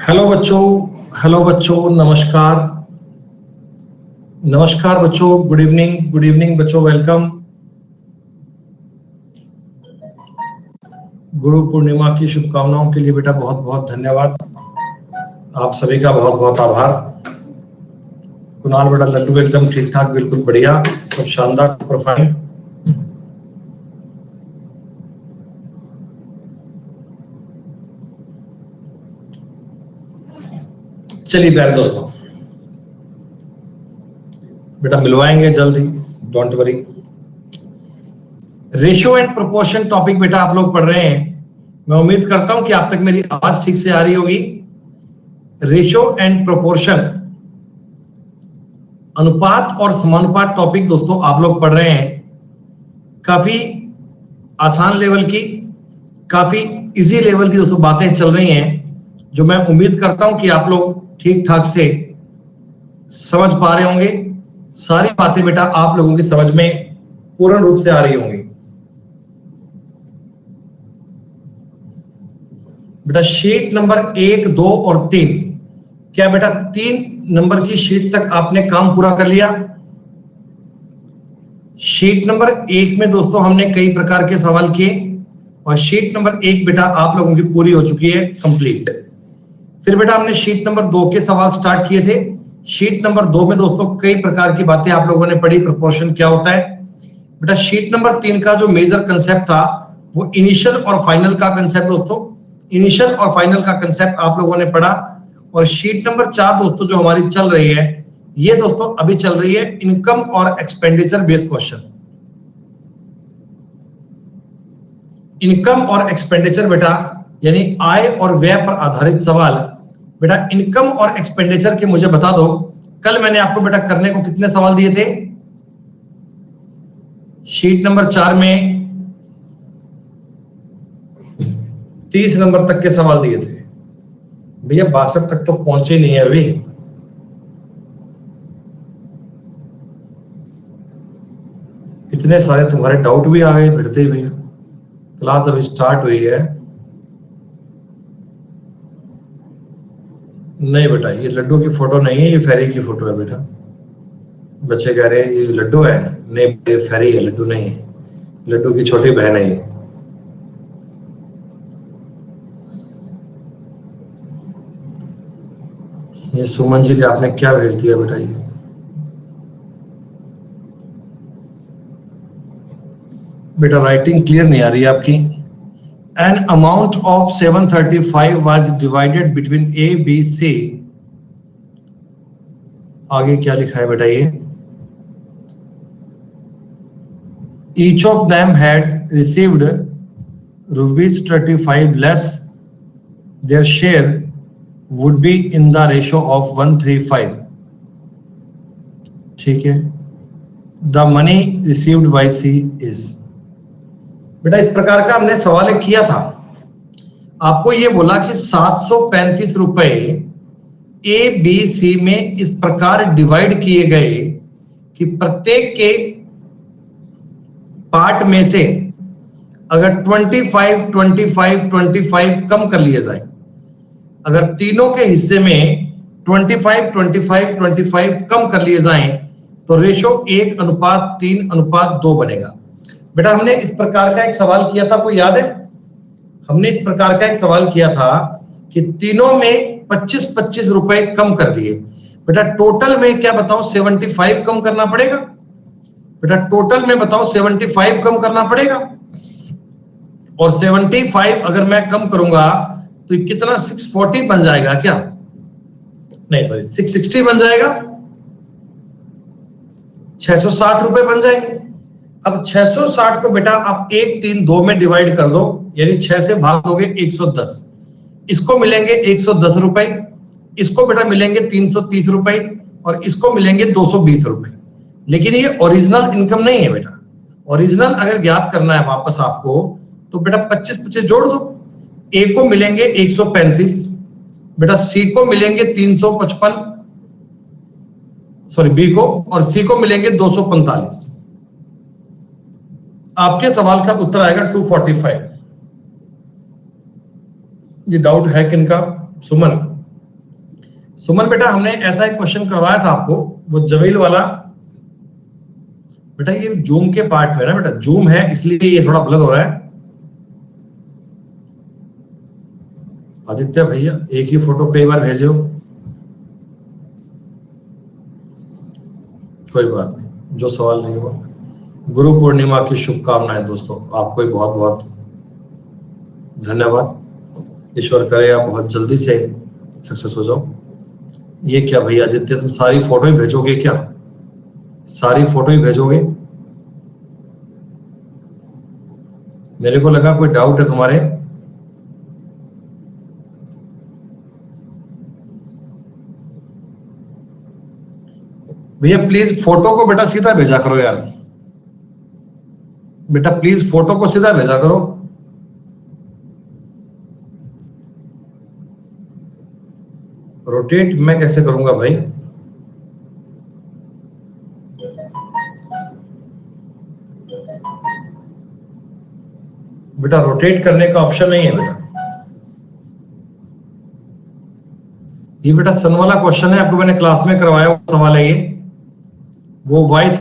Hello बच्चों, नमस्कार। नमस्कार बच्चों, गुड इवनिंग बच्चों, वेलकम। गुरु पूर्णिमा की शुभकामनाओं के लिए बेटा बहुत बहुत धन्यवाद। आप सभी का बहुत बहुत आभार। कुणाल बेटा, लड्डू एकदम ठीक ठाक, बिल्कुल बढ़िया, सब शानदार, प्रोफाइल। चलिए प्यारे दोस्तों, बेटा मिलवाएंगे जल्द ही, don't worry. Ratio and proportion topic बेटा आप लोग पढ़ रहे हैं। मैं उम्मीद करता हूं कि आप तक मेरी आवाज ठीक से आ रही होगी। रेशियो एंड प्रोपोर्शन, अनुपात और समानुपात टॉपिक दोस्तों आप लोग पढ़ रहे हैं। काफी आसान लेवल की, काफी इजी लेवल की दोस्तों बातें चल रही हैं, जो मैं उम्मीद करता हूं कि आप लोग ठीक ठाक से समझ पा रहे होंगे। सारी बातें बेटा आप लोगों की समझ में पूर्ण रूप से आ रही होंगी। बेटा शीट नंबर 1, 2 और 3, क्या बेटा 3 नंबर की शीट तक आपने काम पूरा कर लिया? शीट नंबर 1 में दोस्तों हमने कई प्रकार के सवाल किए और शीट नंबर 1 बेटा आप लोगों की पूरी हो चुकी है, कंप्लीट। फिर बेटा हमने शीट नंबर 2 के सवाल स्टार्ट किए थे। शीट नंबर 2 में दोस्तों कई प्रकार की बातें आप लोगों ने पढ़ी, प्रोपोर्शन क्या होता है। बेटा शीट नंबर 3 का जो मेजर कंसेप्ट था वो इनिशियल और फाइनल का कंसेप्ट दोस्तों, इनिशियल और फाइनल का कंसेप्ट आप लोगों ने पढ़ा। और शीट नंबर 4 दोस्तों जो हमारी चल रही है, ये दोस्तों अभी चल रही है इनकम और एक्सपेंडिचर बेस्ड क्वेश्चन। इनकम और एक्सपेंडिचर बेटा यानी आय और व्यय पर आधारित सवाल। बेटा इनकम और एक्सपेंडिचर के मुझे बता दो, कल मैंने आपको बेटा करने को कितने सवाल दिए थे? शीट नंबर 4 में 30 नंबर तक के सवाल दिए थे। भैया 62 तक तो पहुंचे नहीं है अभी। इतने सारे तुम्हारे डाउट भी आ गए भिड़ते हुए। क्लास अभी स्टार्ट हुई है। नहीं बेटा, ये लड्डू की फोटो नहीं है, ये फेरी की फोटो है बेटा। बच्चे कह रहे हैं ये लड्डू है, नहीं ये फेरी है, लड्डू नहीं है। लड्डू की छोटी बहन है ये। ये सुमन जी आपने क्या भेज दिया बेटा? ये बेटा राइटिंग क्लियर नहीं आ रही है आपकी। An amount of 735 was divided between A, B, C. आगे क्या लिखा है बेटा? ये each of them had received rupees 35 less. Their share would be in the ratio of 135. ठीक है। The money received by C is. बेटा इस प्रकार का हमने सवाल किया था। आपको ये बोला कि 735 रुपए ए बी सी में इस प्रकार डिवाइड किए गए कि प्रत्येक के पार्ट में से अगर 25, 25, 25 कम कर लिए जाए, अगर तीनों के हिस्से में 25, 25, 25 कम कर लिए जाएं तो रेशो 1:3:2 बनेगा। बेटा हमने इस प्रकार का एक सवाल किया था, आपको याद है? हमने इस प्रकार का एक सवाल किया था कि तीनों में 25-25 रुपए कम कर दिए। बेटा टोटल में क्या बताओ, 75 कम करना पड़ेगा। बेटा टोटल में बताओ 75 कम करना पड़ेगा। और 75 अगर मैं कम करूंगा तो ये कितना, 640 बन जाएगा क्या? नहीं सॉरी, 660 बन जाएगा। 660 रुपए बन जाएंगे। अब 660 को बेटा आप 1-3-2 में डिवाइड कर दो, यानी 6 से भाग दोगे 110। इसको मिलेंगे 110 रुपए, इसको बेटा मिलेंगे 330 रुपए और इसको मिलेंगे 220 रुपए। लेकिन ये ओरिजिनल इनकम नहीं है बेटा। ओरिजिनल अगर ज्ञात करना है वापस आपको तो बेटा 25-25 जोड़ दो। ए को मिलेंगे 135, बेटा सी को मिलेंगे 355, सॉरी बी को, और सी को मिलेंगे 245। आपके सवाल का उत्तर आएगा 245। ये डाउट है किनका? सुमन, सुमन बेटा हमने ऐसा एक क्वेश्चन करवाया था आपको, वो जमील वाला। बेटा ये जूम के पार्ट में ना बेटा, जूम है इसलिए ये थोड़ा ब्लर हो रहा है। आदित्य भैया एक ही फोटो कई बार भेजे हो, कोई बात नहीं, जो सवाल नहीं हुआ। गुरु पूर्णिमा की शुभकामनाएं दोस्तों, आपको भी बहुत बहुत धन्यवाद। ईश्वर करे आप बहुत जल्दी से सक्सेस हो जाओ। ये क्या भैया आदित्य, तुम सारी फोटो ही भेजोगे क्या? सारी फोटो ही भेजोगे? मेरे को लगा कोई डाउट है तुम्हारे। भैया प्लीज फोटो को बेटा सीधा भेजा करो यार, बेटा प्लीज फोटो को सीधा भेजा करो। रोटेट मैं कैसे करूंगा भाई? बेटा रोटेट करने का ऑप्शन नहीं है बेटा। ये बेटा सन वाला क्वेश्चन है, आपको मैंने क्लास में करवाया हुआ सवाल है ये। वो वाइफ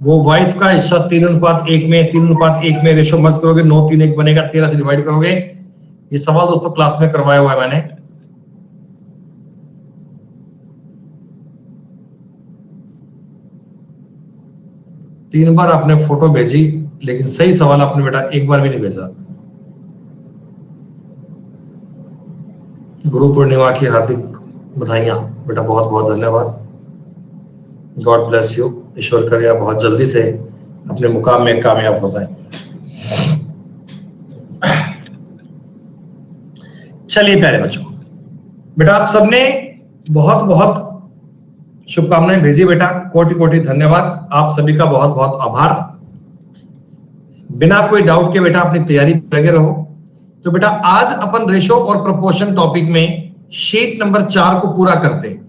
वो वाइफ का हिस्सा 3:1 में, 3:1 में रेशो मर्ज करोगे 9:3:1 बनेगा, 13 से डिवाइड करोगे। ये सवाल दोस्तों क्लास में करवाया हुआ है मैंने। तीन बार आपने फोटो भेजी लेकिन सही सवाल आपने बेटा एक बार भी नहीं भेजा। गुरु पूर्णिमा की हार्दिक बधाइयां बेटा, बहुत बहुत धन्यवाद। God bless you. ईश्वर करे आप बहुत जल्दी से अपने मुकाम में कामयाब हो जाएं। चलिए प्यारे बच्चों, बेटा आप सबने बहुत बहुत शुभकामनाएं भेजी बेटा, कोटि कोटि धन्यवाद, आप सभी का बहुत बहुत आभार। बिना कोई डाउट के बेटा अपनी तैयारी में लगे रहो। तो बेटा आज अपन रेशो और प्रोपोर्शन टॉपिक में शीट नंबर 4 को पूरा करते हैं।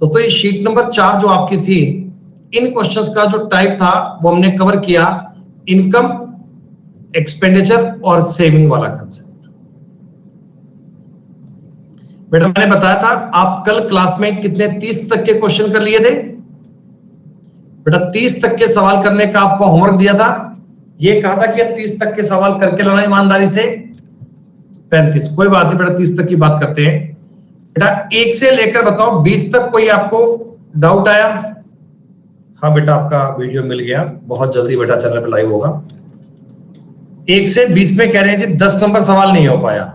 दोस्तों ये शीट नंबर 4 जो आपकी थी, इन क्वेश्चंस का जो टाइप था वो हमने कवर किया, इनकम, एक्सपेंडिचर और सेविंग वाला कंसेप्ट। बेटा मैंने बताया था आप कल क्लास में कितने 30 तक के क्वेश्चन कर लिए थे बेटा। 30 तक के सवाल करने का आपको होमवर्क दिया था, ये कहा था कि 30 तक के सवाल करके लाना ईमानदारी से। 35 कोई बात नहीं बेटा, 30 तक की बात करते हैं बेटा। 1 से लेकर बताओ 20 तक कोई आपको डाउट आया? हाँ बेटा आपका वीडियो मिल गया, बहुत जल्दी बेटा चैनल पे लाइव होगा। 1 से 20 में कह रहे हैं जी 10 नंबर सवाल नहीं हो पाया।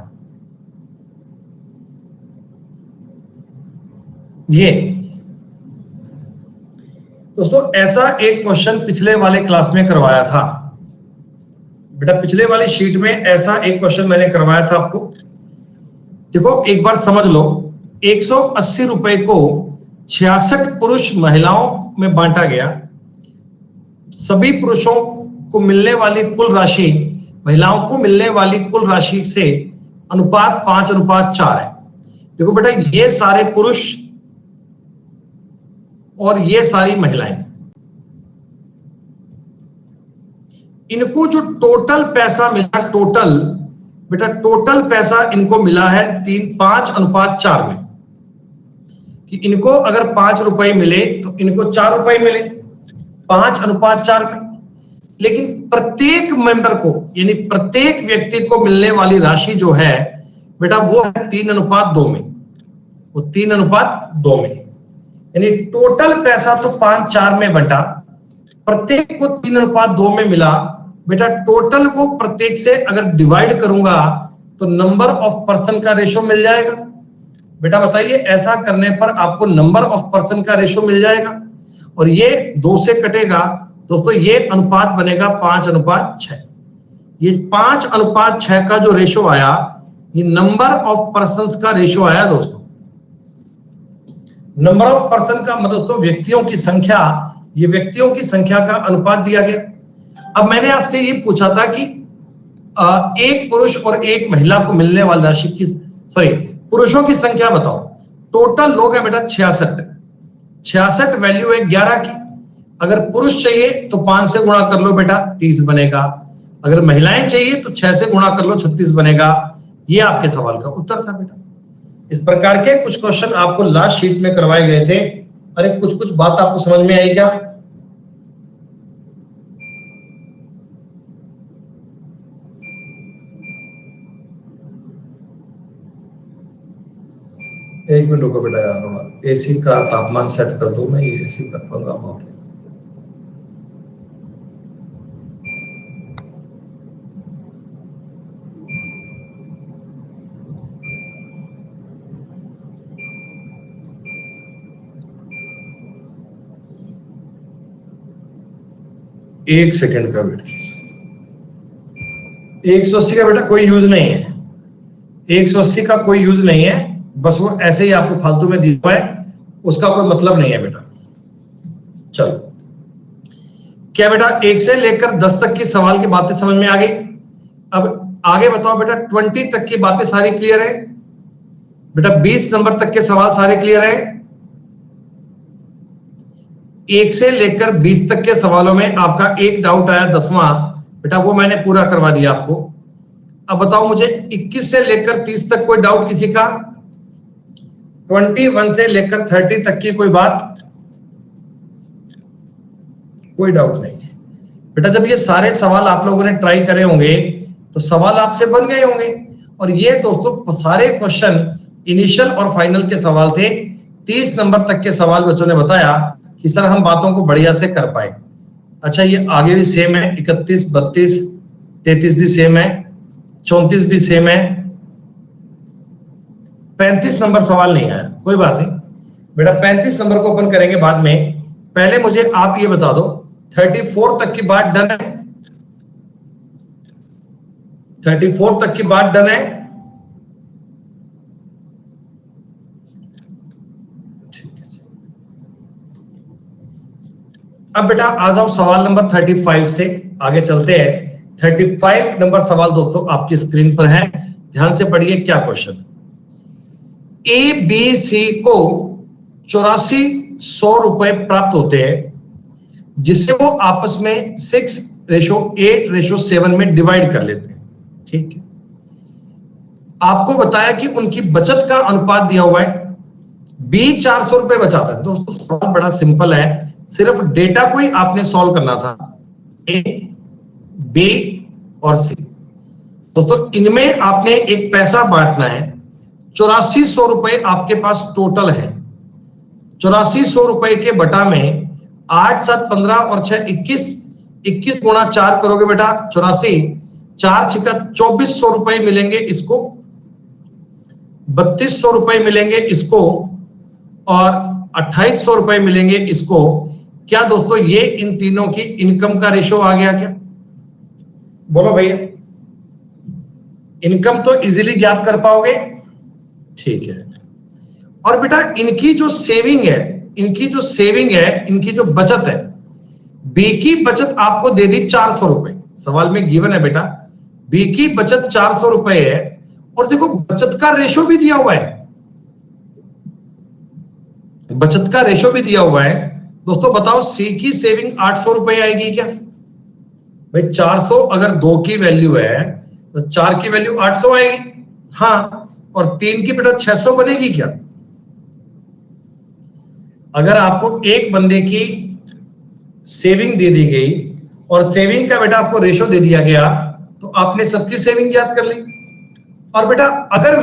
ये दोस्तों ऐसा एक क्वेश्चन पिछले वाले क्लास में करवाया था बेटा। पिछले वाली शीट में ऐसा एक क्वेश्चन मैंने करवाया था आपको। देखो एक बार समझ लो, 180 रुपए को 66 पुरुष महिलाओं में बांटा गया। सभी पुरुषों को मिलने वाली कुल राशि महिलाओं को मिलने वाली कुल राशि से अनुपात 5:4 है। देखो बेटा ये सारे पुरुष और ये सारी महिलाएं, इनको जो टोटल पैसा मिला, टोटल बेटा टोटल पैसा इनको मिला है 5:4 में, कि इनको अगर 5 रुपए मिले तो इनको 4 रुपए मिले 5:4 में। लेकिन प्रत्येक मेंबर को यानी प्रत्येक व्यक्ति को मिलने वाली राशि जो है बेटा वो है 3:2 में, वो 3:2 में, यानी टोटल पैसा तो 5:4 में बटा, प्रत्येक को 3:2 में मिला। बेटा टोटल को प्रत्येक से अगर डिवाइड करूंगा तो नंबर ऑफ पर्सन का रेशो मिल जाएगा। बेटा बताइए ऐसा करने पर आपको नंबर ऑफ पर्सन का रेशो मिल जाएगा और ये 2 से कटेगा दोस्तों, ये अनुपात बनेगा 5:6। ये 5:6 का जो रेशो आया ये नंबर ऑफ पर्संस का रेशो आया दोस्तों। नंबर ऑफ पर्सन का मतलब दोस्तों व्यक्तियों की संख्या, ये व्यक्तियों की संख्या का अनुपात दिया गया। अब मैंने आपसे ये पूछा था कि एक पुरुष और एक महिला को मिलने वाली राशि की, सॉरी पुरुषों की संख्या बताओ। टोटल लोग है बेटा 66 वैल्यू है 11 की। अगर पुरुष चाहिए तो 5 से गुणा कर लो बेटा 30 बनेगा, अगर महिलाएं चाहिए तो 6 से गुणा कर लो 36 बनेगा। ये आपके सवाल का उत्तर था बेटा। इस प्रकार के कुछ क्वेश्चन आपको लास्ट शीट में करवाए गए थे। अरे कुछ बात आपको समझ में आई क्या? एक मिनट रुको बेटा यार, एसी का तापमान सेट कर दो, मैं ये एसी कर पाऊंगा वहां। एक सेकंड का बेटा, 180 का बेटा कोई यूज नहीं है, 180 का कोई यूज नहीं है, बस वो ऐसे ही आपको फालतू में दिया हुआ है, उसका कोई मतलब नहीं है बेटा। चलो क्या बेटा 1 से लेकर 10 तक की सवाल की बातें समझ में आ गई? अब आगे बताओ बेटा 20 तक की बातें सारी क्लियर है बेटा? 20 नंबर तक के सवाल सारे क्लियर है? 1 से लेकर 20 तक के सवालों में आपका एक डाउट आया 10वां बेटा, वो मैंने पूरा करवा दिया आपको। अब बताओ मुझे 21 से लेकर 30 तक कोई डाउट किसी का? 21 से लेकर 30 तक की कोई बात? कोई डाउट नहीं है बेटा। जब ये सारे सवाल आप लोगों ने ट्राई करे होंगे तो सवाल आपसे बन गए होंगे। और ये दोस्तों सारे क्वेश्चन इनिशियल और फाइनल के सवाल थे। 30 नंबर तक के सवाल बच्चों ने बताया कि सर हम बातों को बढ़िया से कर पाए। अच्छा ये आगे भी सेम है, 31, 32, 33 भी सेम है, 34 भी सेम है, 35 नंबर सवाल नहीं आया, कोई बात नहीं बेटा। 35 नंबर को ओपन करेंगे बाद में। पहले मुझे आप ये बता दो 34 तक की बात डन है? 34 तक की बात डन है? अब बेटा आ जाओ सवाल नंबर 35 से आगे चलते हैं। 35 नंबर सवाल दोस्तों आपकी स्क्रीन पर है, ध्यान से पढ़िए क्या क्वेश्चन। ए बी सी को 8400 रुपए प्राप्त होते हैं जिसे वो आपस में 6:8:7 में डिवाइड कर लेते हैं, ठीक है। आपको बताया कि उनकी बचत का अनुपात दिया हुआ है, बी 400 रुपए बचाता है। दोस्तों सवाल बड़ा सिंपल है, सिर्फ डेटा को ही आपने सॉल्व करना था, ए बी और सी। दोस्तों इनमें आपने एक पैसा बांटना है, 8400 रुपए आपके पास टोटल है। 8400 रुपए के बटा में 8, 7, 15 और 6, 21, 21 गुणा 4 करोगे बेटा 84, 4 छिका 2400 रुपए मिलेंगे इसको, 3200 रुपए मिलेंगे इसको और 2800 रुपए मिलेंगे इसको। क्या दोस्तों ये इन तीनों की इनकम का रेशो आ गया क्या? बोलो भैया, इनकम तो इजीली ज्ञात कर पाओगे, ठीक है। और बेटा इनकी जो सेविंग है, इनकी जो सेविंग है, इनकी जो बचत है, बी की बचत आपको दे दी 400 रुपए, सवाल में गिवन है बेटा, बी की बचत 400 रुपए है। और देखो बचत का रेशो भी दिया हुआ है, बचत का रेशो भी दिया हुआ है। दोस्तों बताओ सी की सेविंग 800 रुपए आएगी क्या? भाई 400 अगर 2 की वैल्यू है तो 4 की वैल्यू 800 आएगी। हाँ, और 3 की बेटा 600 बनेगी क्या? अगर आपको एक बंदे की सेविंग दे दी गई और सेविंग का बेटा आपको रेशो दे दिया गया, तो आपने सबकी सेविंग याद कर ली। और बेटा अगर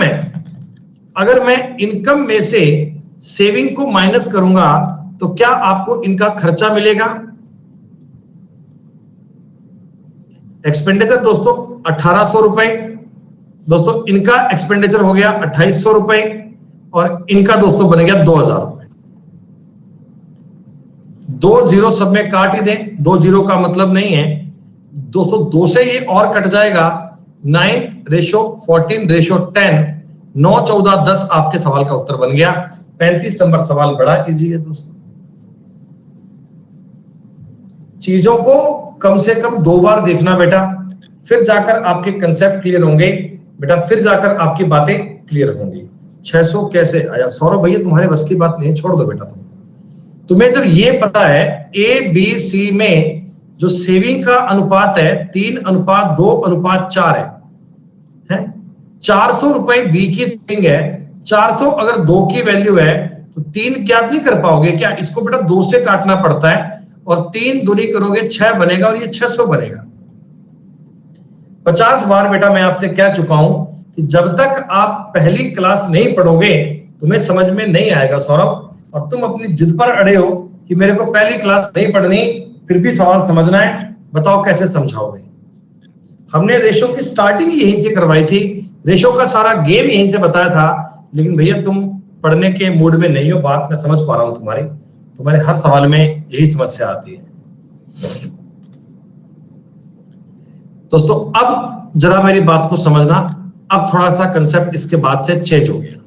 मैं इनकम में से सेविंग को माइनस करूंगा तो क्या आपको इनका खर्चा मिलेगा? एक्सपेंडिचर दोस्तों 1800 रुपए, दोस्तों इनका एक्सपेंडिचर हो गया 2800 रुपए और इनका दोस्तों बन गया 2000 रुपए। 2 जीरो सब में काट ही दें, 2 जीरो का मतलब नहीं है दोस्तों, 2 से ये और कट जाएगा। 9:14:10, 9 14 10 आपके सवाल का उत्तर बन गया। 35 नंबर सवाल बड़ा इजी है दोस्तों। चीजों को कम से कम 2 बार देखना बेटा, फिर जाकर आपके कंसेप्ट क्लियर होंगे बेटा, फिर जाकर आपकी बातें क्लियर होंगी। 600 कैसे आया? सौरभ भैया तुम्हारे बस की बात नहीं, छोड़ दो बेटा। तुम्हें जब ये पता है ए बी सी में जो सेविंग का अनुपात है 3:2:4 है 400 रुपए बी की सेविंग है। 400 अगर 2 की वैल्यू है तो 3 ज्ञात नहीं कर पाओगे क्या? इसको बेटा 2 से काटना पड़ता है और 3 दूनी करोगे 6 बनेगा और ये 600 बनेगा। 50 बार बेटा मैं आपसे कह चुका हूं कि जब तक आप पहली क्लास नहीं पढ़ोगे तुम्हें समझ में नहीं आएगा सौरभ, और तुम अपनी जिद पर अड़े हो कि मेरे को पहली क्लास नहीं पढ़नी, फिर भी सवाल समझना है। बताओ कैसे समझाओगे? हमने रेशो की स्टार्टिंग यहीं से करवाई थी, रेशो का सारा गेम यहीं से बताया था, लेकिन भैया तुम पढ़ने के मूड में नहीं हो। बात मैं समझ पा रहा हूं तुम्हारे हर सवाल में यही समस्या आती है। दोस्तों अब जरा मेरी बात को समझना, अब थोड़ा सा कंसेप्ट इसके बाद से चेंज हो गया।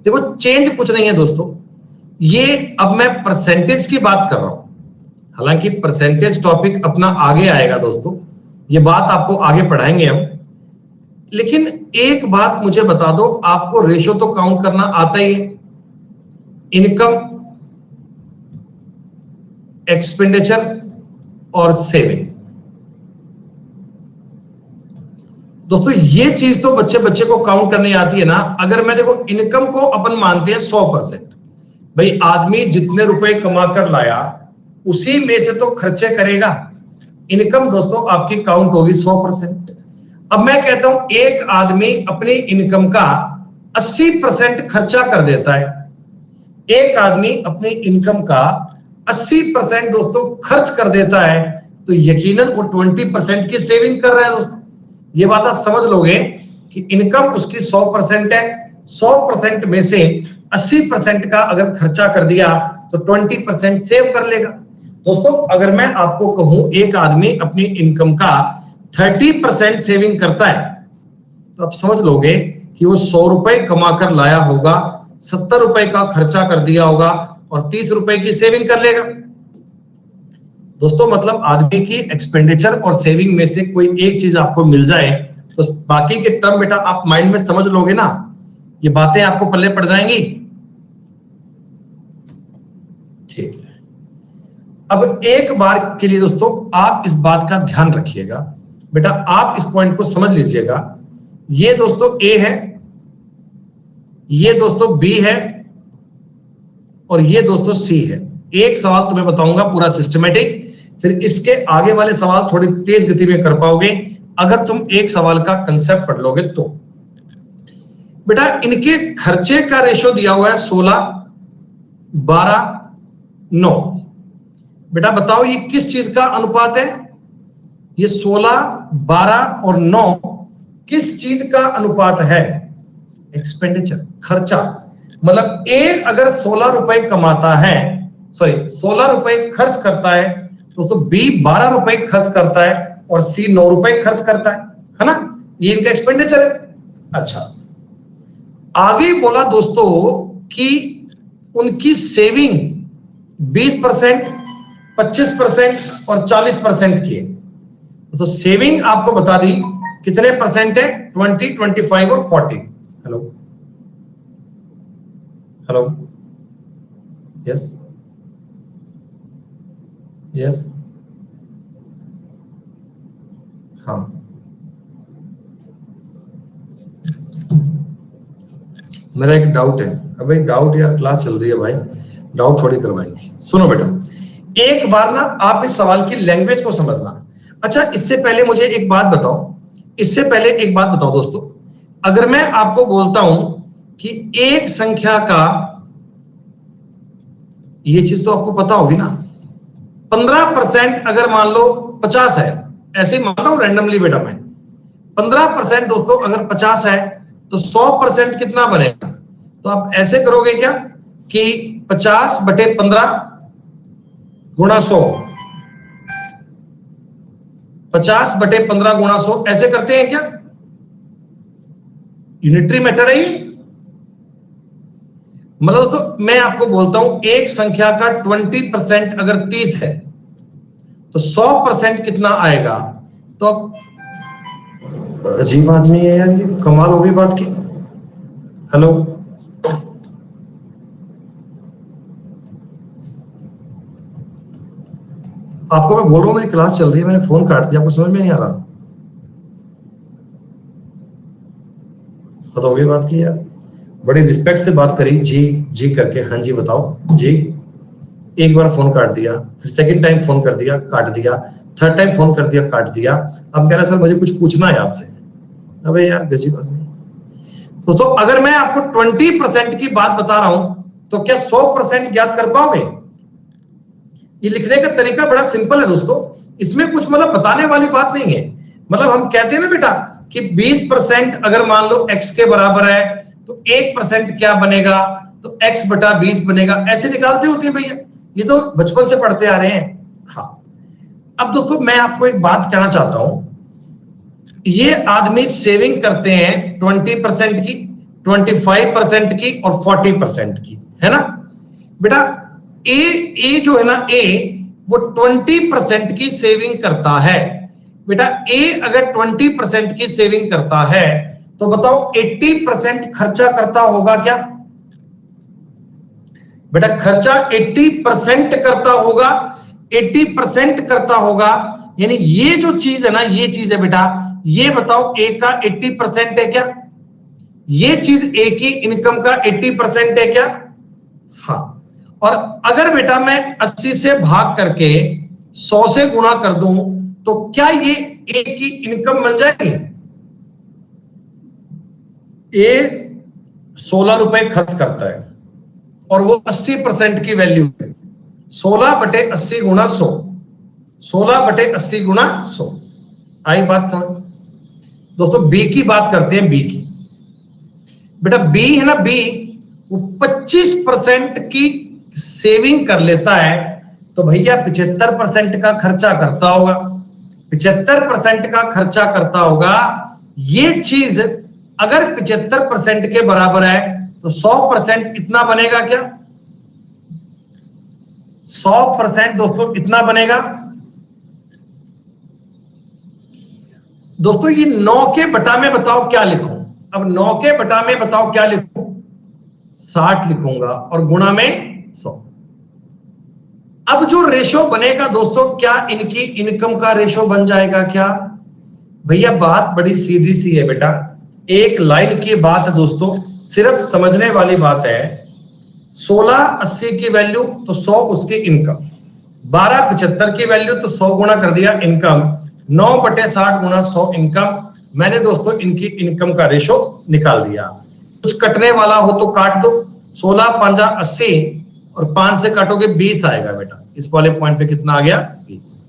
देखो चेंज कुछ नहीं है दोस्तों, ये अब मैं परसेंटेज की बात कर रहा हूं। हालांकि परसेंटेज टॉपिक अपना आगे आएगा दोस्तों, ये बात आपको आगे पढ़ाएंगे हम। लेकिन एक बात मुझे बता दो, आपको रेशो तो काउंट करना आता ही है, इनकम, एक्सपेंडिचर और सेविंग। दोस्तों ये चीज तो बच्चे को काउंट करनी आती है ना। अगर मैं देखो इनकम को अपन मानते हैं 100%, भाई आदमी जितने रुपए कमा कर लाया उसी में से तो खर्चे करेगा। इनकम दोस्तों आपकी काउंट होगी 100%। अब मैं कहता हूं एक आदमी अपनी इनकम का 80% खर्चा कर देता है, एक आदमी अपनी इनकम का 80% दोस्तों खर्च कर देता है, तो यकीनन वो 20% की सेविंग कर रहा है दोस्तों। ये बात आप समझ लोगे कि इनकम उसकी 100% है, 100% में से 80% का अगर खर्चा कर दिया तो 20% सेव कर लेगा। दोस्तों अगर मैं आपको कहूं एक आदमी अपनी इनकम का 30% सेविंग करता है, तो आप समझ लोगे कि वो 100 रुपए कमा कर लाया होगा, 70 रुपए का खर्चा कर दिया होगा और 30 रुपए की सेविंग कर लेगा। दोस्तों मतलब आदमी की एक्सपेंडिचर और सेविंग में से कोई एक चीज आपको मिल जाए तो बाकी के टर्म बेटा आप माइंड में समझ लोगे ना, ये बातें आपको पल्ले पड़ जाएंगी। ठीक है, अब एक बार के लिए दोस्तों आप इस बात का ध्यान रखिएगा बेटा, आप इस पॉइंट को समझ लीजिएगा। ये दोस्तों ए है, ये दोस्तों बी है और ये दोस्तों सी है। एक सवाल तुम्हें बताऊंगा पूरा सिस्टमेटिक, फिर इसके आगे वाले सवाल थोड़ी तेज गति में कर पाओगे अगर तुम एक सवाल का कंसेप्ट पढ़ लोगे तो। बेटा इनके खर्चे का रेशो दिया हुआ है 16, 12, 9। बेटा बताओ ये किस चीज का अनुपात है? ये 16, 12 और 9 किस चीज का अनुपात है? एक्सपेंडिचर, खर्चा। मतलब ए अगर 16 रुपए कमाता है, सॉरी 16 रुपए खर्च करता है, दोस्तों बी 12 रुपए खर्च करता है और सी 9 रुपए खर्च करता है ना? ये इनका एक्सपेंडिचर है। अच्छा आगे बोला दोस्तों कि उनकी सेविंग 20%, 25% और 40% की है। तो सेविंग आपको बता दी कितने परसेंट है? 20, 25 और 40। हेलो हेलो, यस यस, हाँ, मेरा एक डाउट है। अबे डाउट यार, क्लास चल रही है भाई, डाउट थोड़ी करवाएंगे। सुनो बेटा, एक बार ना आप इस सवाल की लैंग्वेज को समझना। अच्छा, इससे पहले मुझे एक बात बताओ, इससे पहले एक बात बताओ दोस्तों, अगर मैं आपको बोलता हूं कि एक संख्या का, ये चीज तो आपको पता होगी ना, 15% अगर मान लो 50 है, ऐसे ही मान लो रैंडमली बेटा मैं, 15% दोस्तों अगर 50 है तो 100% कितना बनेगा? तो आप ऐसे करोगे क्या कि 50/15 गुणा 100, 50/15 गुणा 100, ऐसे करते हैं क्या? यूनिटरी मेथड है ये। मतलब दोस्तों मैं आपको बोलता हूं एक संख्या का 20% अगर 30 है तो 100% कितना आएगा? तो अजीब आदमी है यार, ये कमाल हो गई बात की। हेलो, आपको मैं बोल रहा हूं मेरी क्लास चल रही है, मैंने फोन काट दिया, आपको समझ में नहीं आ रहा? तो हो गई बात की यार, बड़ी रिस्पेक्ट से बात करी, जी जी करके, हाँ जी बताओ जी। एक बार फोन काट दिया, फिर सेकंड टाइम फोन कर दिया, काट दिया, थर्ड टाइम फोन कर दिया, काट दिया, अब कह रहा सर मुझे कुछ पूछना है आपसे। अबे यार गजीब आदमी। दोस्तों अगर मैं आपको 20% की बात बता रहा हूं तो क्या 100% ज्ञात कर पाओगे? ये लिखने का तरीका बड़ा सिंपल है दोस्तों, इसमें कुछ मतलब बताने वाली बात नहीं है। मतलब हम कहते हैं ना बेटा कि 20% अगर मान लो x के बराबर है तो 1% क्या बनेगा? तो x/20 बनेगा, ऐसे निकालते होते हैं भैया, ये तो बचपन से पढ़ते आ रहे हैं। हाँ, अब दोस्तों मैं आपको एक बात कहना चाहता हूं, ये आदमी सेविंग करते हैं 20% की, 25% की और 40% की, है ना बेटा? ए जो है ना, ए वो 20% की सेविंग करता है बेटा। ए अगर 20% की सेविंग करता है तो बताओ 80% खर्चा करता होगा क्या बेटा? खर्चा 80% करता होगा, 80% करता होगा, यानी ये जो चीज है ना, ये चीज है बेटा, ये बताओ ए का 80% है क्या? ये चीज ए की इनकम का 80% है क्या? हाँ। और अगर बेटा मैं 80 से भाग करके 100 से गुणा कर दूं तो क्या ये ए की इनकम बन जाएगी? ए 16 रुपए खर्च करता है और वो 80% की वैल्यू है, 16/80 गुणा 100, 16/80 गुणा 100। आई बात समझ? दोस्तों बी की बात करते हैं, बी की। बेटा बी है ना, बी वो 25% की सेविंग कर लेता है, तो भैया 75% का खर्चा करता होगा, 75% का खर्चा करता होगा। ये चीज अगर 75% के बराबर है तो 100% इतना बनेगा क्या? 100% दोस्तों इतना बनेगा। दोस्तों ये 9 के बटा में बताओ क्या लिखूं? अब 9 के बटा में बताओ क्या लिखूं? 60 लिखूंगा और गुणा में 100। अब जो रेशो बनेगा दोस्तों, क्या इनकी इनकम का रेशो बन जाएगा क्या? भैया बात बड़ी सीधी सी है बेटा, एक लाइन की बात है दोस्तों, सिर्फ समझने वाली बात है। 1680 की वैल्यू तो 100 उसकी इनकम, 1275 की वैल्यू तो 100 गुणा कर दिया इनकम, 9/60 गुणा 100 इनकम। मैंने दोस्तों इनकी इनकम का रेशो निकाल दिया। कुछ कटने वाला हो तो काट दो, 16×5 80 और 5 से काटोगे 20 आएगा बेटा। इस वाले पॉइंट पे कितना आ गया? 20।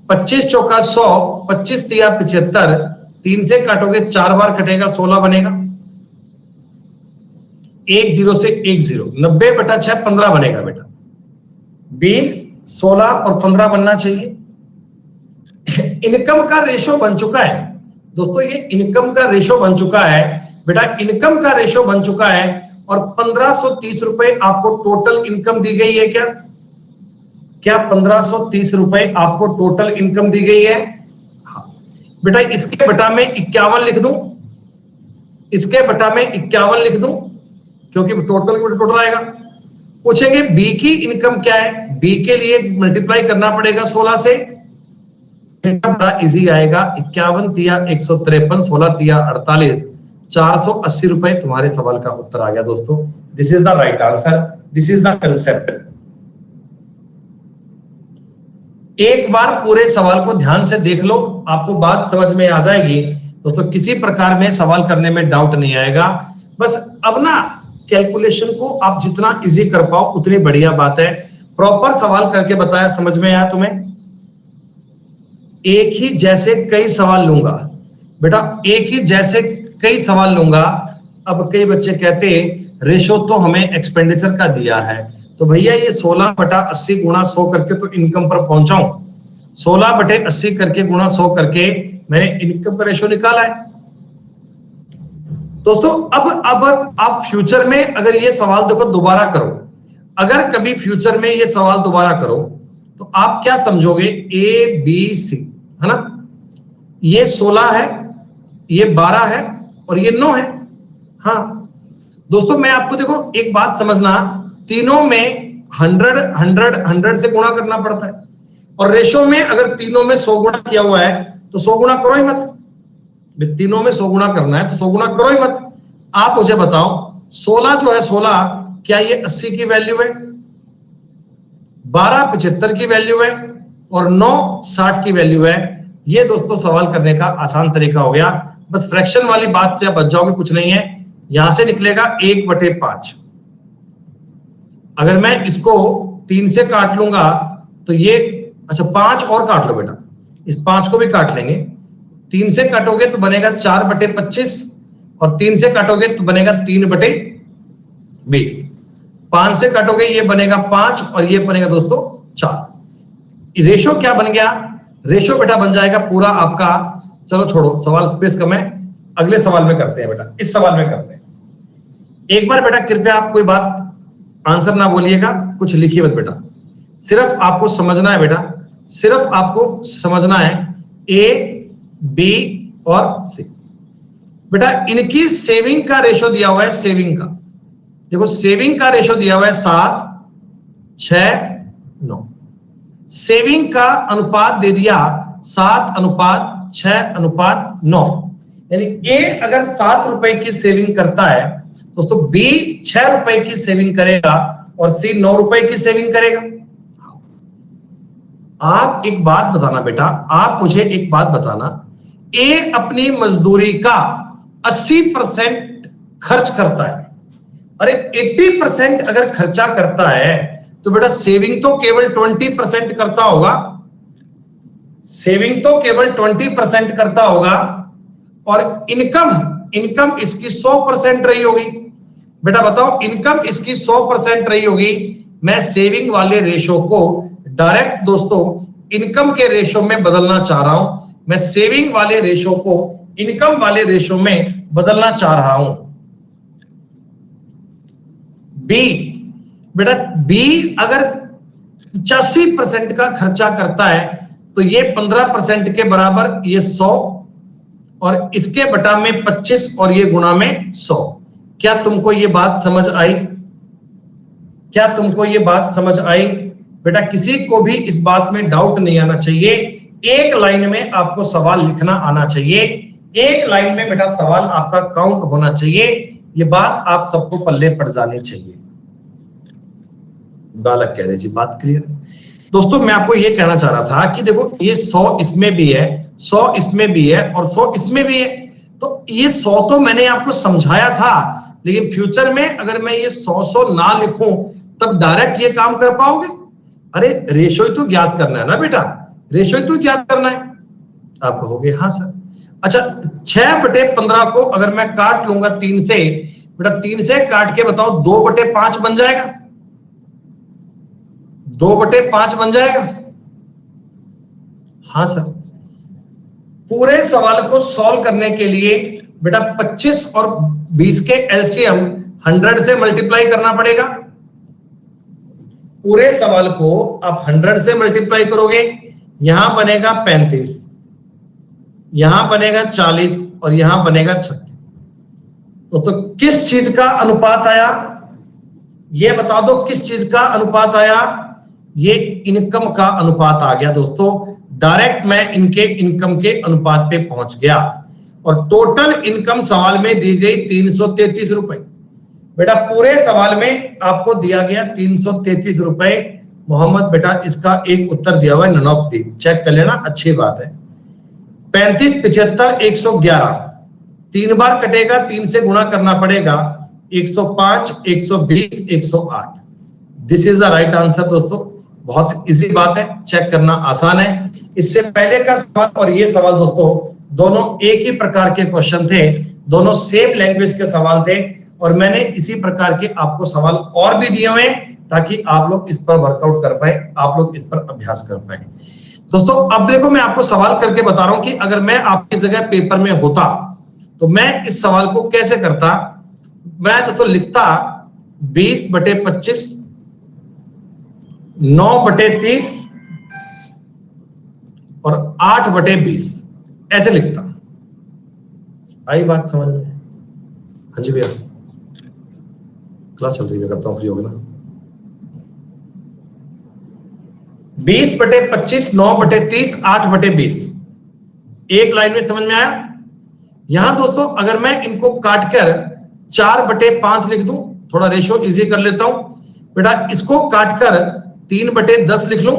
25 चौका 100, 25 तिया 75, 3 से काटोगे 4 बार कटेगा, 16 बनेगा। 1 0 से 1 0, 90/6 15 बनेगा बेटा। 20, 16 और 15 बनना चाहिए। इनकम का रेशो बन चुका है दोस्तों, ये इनकम का रेशो बन चुका है बेटा, इनकम का रेशो बन चुका है। और 1530 रुपए आपको टोटल इनकम दी गई है क्या? क्या 1530 रुपए आपको टोटल इनकम दी गई है? हाँ बेटा, इसके बटा में 51 लिख दूं, इसके बटा में 51 लिख दूं, क्योंकि टोटल आएगा। पूछेंगे बी की इनकम क्या है? बी के लिए मल्टीप्लाई करना पड़ेगा 16 से, बड़ा इजी आएगा। 51 तिया 153, 16 तिया 48, 480 रुपए तुम्हारे सवाल का उत्तर आ गया दोस्तों। This is the right answer, this is the concept. एक बार पूरे सवाल को ध्यान से देख लो, आपको बात समझ में आ जाएगी दोस्तों। किसी प्रकार में सवाल करने में डाउट नहीं आएगा। बस अब ना कैलकुलेशन को आप जितना इजी कर पाओ उतनी बढ़िया बात है। प्रॉपर सवाल करके बताया, समझ में आया तुम्हें? एक ही जैसे कई सवाल लूंगा बेटा, एक ही जैसे कई सवाल लूंगा। अब कई बच्चे कहते रेशो तो हमें एक्सपेंडिचर का दिया है, तो भैया ये 16/80 गुणा 100 करके तो इनकम पर पहुंचाऊं। 16/80 करके गुणा 100 करके मैंने इनकम का रेशो निकाला है दोस्तों। अब आप फ्यूचर में अगर ये सवाल देखो दोबारा करो, अगर कभी फ्यूचर में ये सवाल दोबारा करो तो आप क्या समझोगे? ए बी सी है ना, ये 16 है, ये 12 है और ये 9 है। हाँ दोस्तों, मैं आपको देखो एक बात समझना, तीनों में 100 से गुणा करना पड़ता है, और रेशो में अगर तीनों में 100 गुणा किया हुआ है तो 100 गुणा करो ही मत। तीनों में 100 गुणा करना है तो 100 गुणा करो ही मत। आप मुझे बताओ 16 जो है 16, क्या ये 80 की वैल्यू है? 12 75 की वैल्यू है और 9 60 की वैल्यू है। ये दोस्तों सवाल करने का आसान तरीका हो गया। बस फ्रैक्शन वाली बात से आप बच जाओगे, कुछ नहीं है। यहां से निकलेगा 1/5। अगर मैं इसको 3 से काट लूंगा तो ये, अच्छा 5 और काट लो बेटा, इस 5 को भी काट लेंगे। 3 से काटोगे तो बनेगा 4/25 और 3 से काटोगे तो बनेगा 3/20। 5 से काटोगे ये बनेगा 5 और ये बनेगा दोस्तों 4। रेशो क्या बन गया? रेशो बेटा बन जाएगा पूरा आपका, चलो छोड़ो सवाल स्पेस कम है, अगले सवाल में करते हैं बेटा, इस सवाल में करते हैं। एक बार बेटा कृपया आप कोई बात आंसर ना बोलिएगा, कुछ लिखिए मत बेटा, सिर्फ आपको समझना है बेटा, सिर्फ आपको समझना है ए बी और सी। बेटा इनकी सेविंग का रेशो दिया हुआ है, सेविंग का देखो, सेविंग का रेशो दिया हुआ है 7 6 9। सेविंग का अनुपात दे दिया 7:6:9। यानी ए अगर 7 रुपए की सेविंग करता है दोस्तों, बी 6 रुपए की सेविंग करेगा और सी 9 रुपए की सेविंग करेगा। आप एक बात बताना बेटा, आप मुझे एक बात बताना, ए अपनी मजदूरी का 80% खर्च करता है, अरे 80% अगर खर्चा करता है तो बेटा सेविंग तो केवल 20% करता होगा, सेविंग तो केवल 20% करता होगा, और इनकम इसकी 100% रही होगी। बेटा बताओ, इनकम इसकी 100% रही होगी। मैं सेविंग वाले रेशो को डायरेक्ट दोस्तों इनकम के रेशो में बदलना चाह रहा हूं। मैं सेविंग वाले रेशो को इनकम वाले रेशो में बदलना चाह रहा हूं। बी बेटा, बी अगर 85% का खर्चा करता है तो ये 15% के बराबर, ये 100 और इसके बटा में 25 और ये गुणा में 100। क्या तुमको ये बात समझ आई? क्या तुमको ये बात समझ आई? बेटा किसी को भी इस बात में डाउट नहीं आना चाहिए। एक लाइन में आपको सवाल लिखना आना चाहिए, एक लाइन में बेटा सवाल आपका काउंट होना चाहिए। ये बात आप सबको पल्ले पड़ जानी चाहिए। बालक कह रहे जी बात क्लियर है दोस्तों। मैं आपको ये कहना चाह रहा था कि देखो ये 100 इसमें भी है, 100 इसमें भी है और 100 इसमें भी है। तो ये 100 तो मैंने आपको समझाया था, लेकिन फ्यूचर में अगर मैं ये 100 ना लिखूं तब डायरेक्ट ये काम कर पाओगे? अरे रेशो ही तो ज्ञात करना है ना बेटा, रेशो ही तो ज्ञात करना है। आप कहोगे हाँ सर। अच्छा 6/15 को अगर मैं काट लूंगा 3 से, बेटा 3 से काट के बताओ 2/5 बन जाएगा, 2/5 बन जाएगा। हाँ सर। पूरे सवाल को सॉल्व करने के लिए बेटा 25 और 20 के एलसीएम 100 से मल्टीप्लाई करना पड़ेगा। पूरे सवाल को आप 100 से मल्टीप्लाई करोगे, यहां बनेगा 35, यहां बनेगा 40 और यहां बनेगा 36। दोस्तों किस चीज का अनुपात आया? ये बता दो किस चीज का अनुपात आया? ये इनकम का अनुपात आ गया दोस्तों। डायरेक्ट मैं इनके इनकम के अनुपात पे पहुंच गया और टोटल इनकम सवाल में दी गई 333 रुपए। बेटा पूरे सवाल में आपको दिया गया 333 रुपए। मोहम्मद बेटा इसका एक उत्तर दिया हुआ है नन ऑफ दी, चेक कर लेना, अच्छी बात है। 35, 75, 111 तीन बार कटेगा, 3 से गुणा करना पड़ेगा, 105, 120, 108। This is the right answer दोस्तों। बहुत इजी बात है, चेक करना आसान है। इससे पहले का सवाल और ये सवाल दोस्तों दोनों एक ही प्रकार के क्वेश्चन थे, दोनों सेम लैंग्वेज के सवाल थे और मैंने इसी प्रकार के आपको सवाल और भी दिए हुए हैं ताकि आप लोग इस पर वर्कआउट कर पाए, आप लोग इस पर अभ्यास कर पाए। दोस्तों अब देखो मैं आपको सवाल करके बता रहा हूं कि अगर मैं आपकी जगह पेपर में होता तो मैं इस सवाल को कैसे करता। मैं दोस्तों लिखता 20/25 9/30 और 8/20 ऐसे लिखता। आई बात समझ में? हाँ जी भैया, क्लास चल रही है, करता हूं, फ्री हो गया ना। 20/25 9/30 8/20 एक लाइन में समझ में आया। यहां दोस्तों अगर मैं इनको काटकर 4/5 लिख दूं, थोड़ा रेशियो इजी कर लेता हूं बेटा, इसको काटकर 3/10 लिख लूं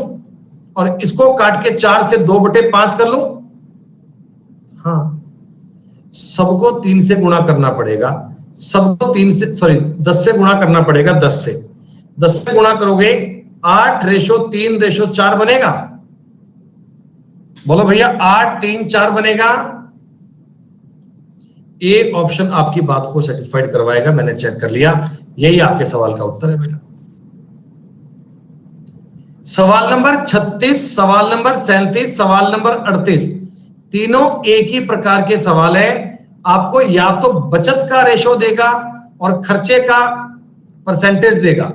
और इसको काट के 4 से 2/5 कर लूं। हाँ, सबको 3 से गुणा करना पड़ेगा, सबको 10 से गुणा करना पड़ेगा। 10 से गुणा करोगे 8:3:4 बनेगा। बोलो भैया 8:3:4 बनेगा। ए ऑप्शन आपकी बात को सेटिस्फाइड करवाएगा, मैंने चेक कर लिया, यही आपके सवाल का उत्तर है बेटा। सवाल नंबर 36, सवाल नंबर 37, सवाल नंबर 38 तीनों एक ही प्रकार के सवाल है। आपको या तो बचत का रेशो देगा और खर्चे का परसेंटेज देगा,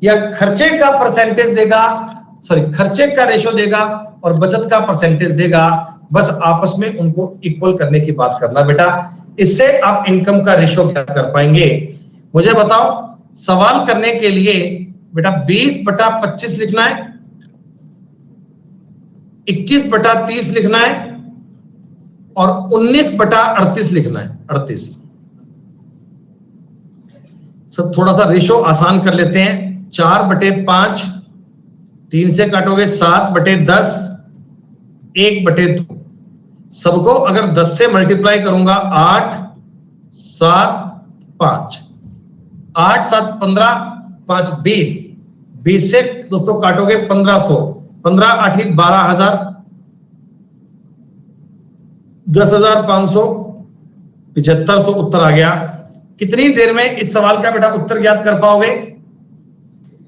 या खर्चे का परसेंटेज देगा, खर्चे का रेशो देगा और बचत का परसेंटेज देगा। बस आपस में उनको इक्वल करने की बात करना बेटा, इससे आप इनकम का रेशो क्या कर पाएंगे। मुझे बताओ सवाल करने के लिए बेटा 20/25 लिखना है, 21/30 लिखना है और 19/38 लिखना है। 38 सब थोड़ा सा रेशो आसान कर लेते हैं। 4/5 3 से काटोगे 7/10 1/2। सबको अगर 10 से मल्टीप्लाई करूंगा 8 7 5 8 7 15 5 20 20 से दोस्तों काटोगे 1500 15 8 12,000 10,500 7500 उत्तर आ गया। कितनी देर में इस सवाल का बेटा उत्तर ज्ञात कर पाओगे?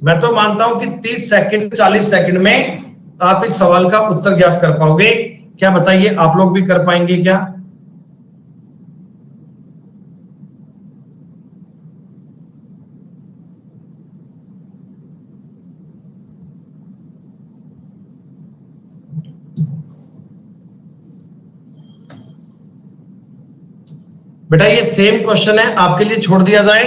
मैं तो मानता हूं कि 30 सेकंड 40 सेकंड में आप इस सवाल का उत्तर ज्ञात कर पाओगे। क्या बताइए, आप लोग भी कर पाएंगे क्या? बेटा ये सेम क्वेश्चन है, आपके लिए छोड़ दिया जाए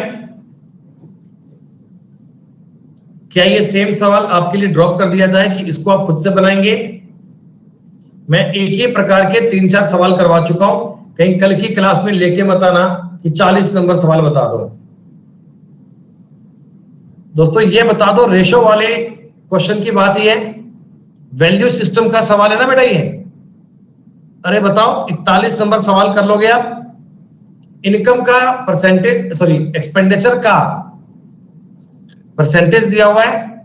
क्या? ये सेम सवाल आपके लिए ड्रॉप कर दिया जाए कि इसको आप खुद से बनाएंगे? मैं एक ही प्रकार के 3-4 सवाल करवा चुका हूं, कहीं कल की क्लास में लेके मत आना कि 40 नंबर सवाल बता दो। दोस्तों ये बता दो, रेशो वाले क्वेश्चन की बात ही है, वैल्यू सिस्टम का सवाल है ना बेटा ये। अरे बताओ 41 नंबर सवाल कर लोगे आप। इनकम का परसेंटेज, एक्सपेंडिचर का परसेंटेज दिया हुआ है।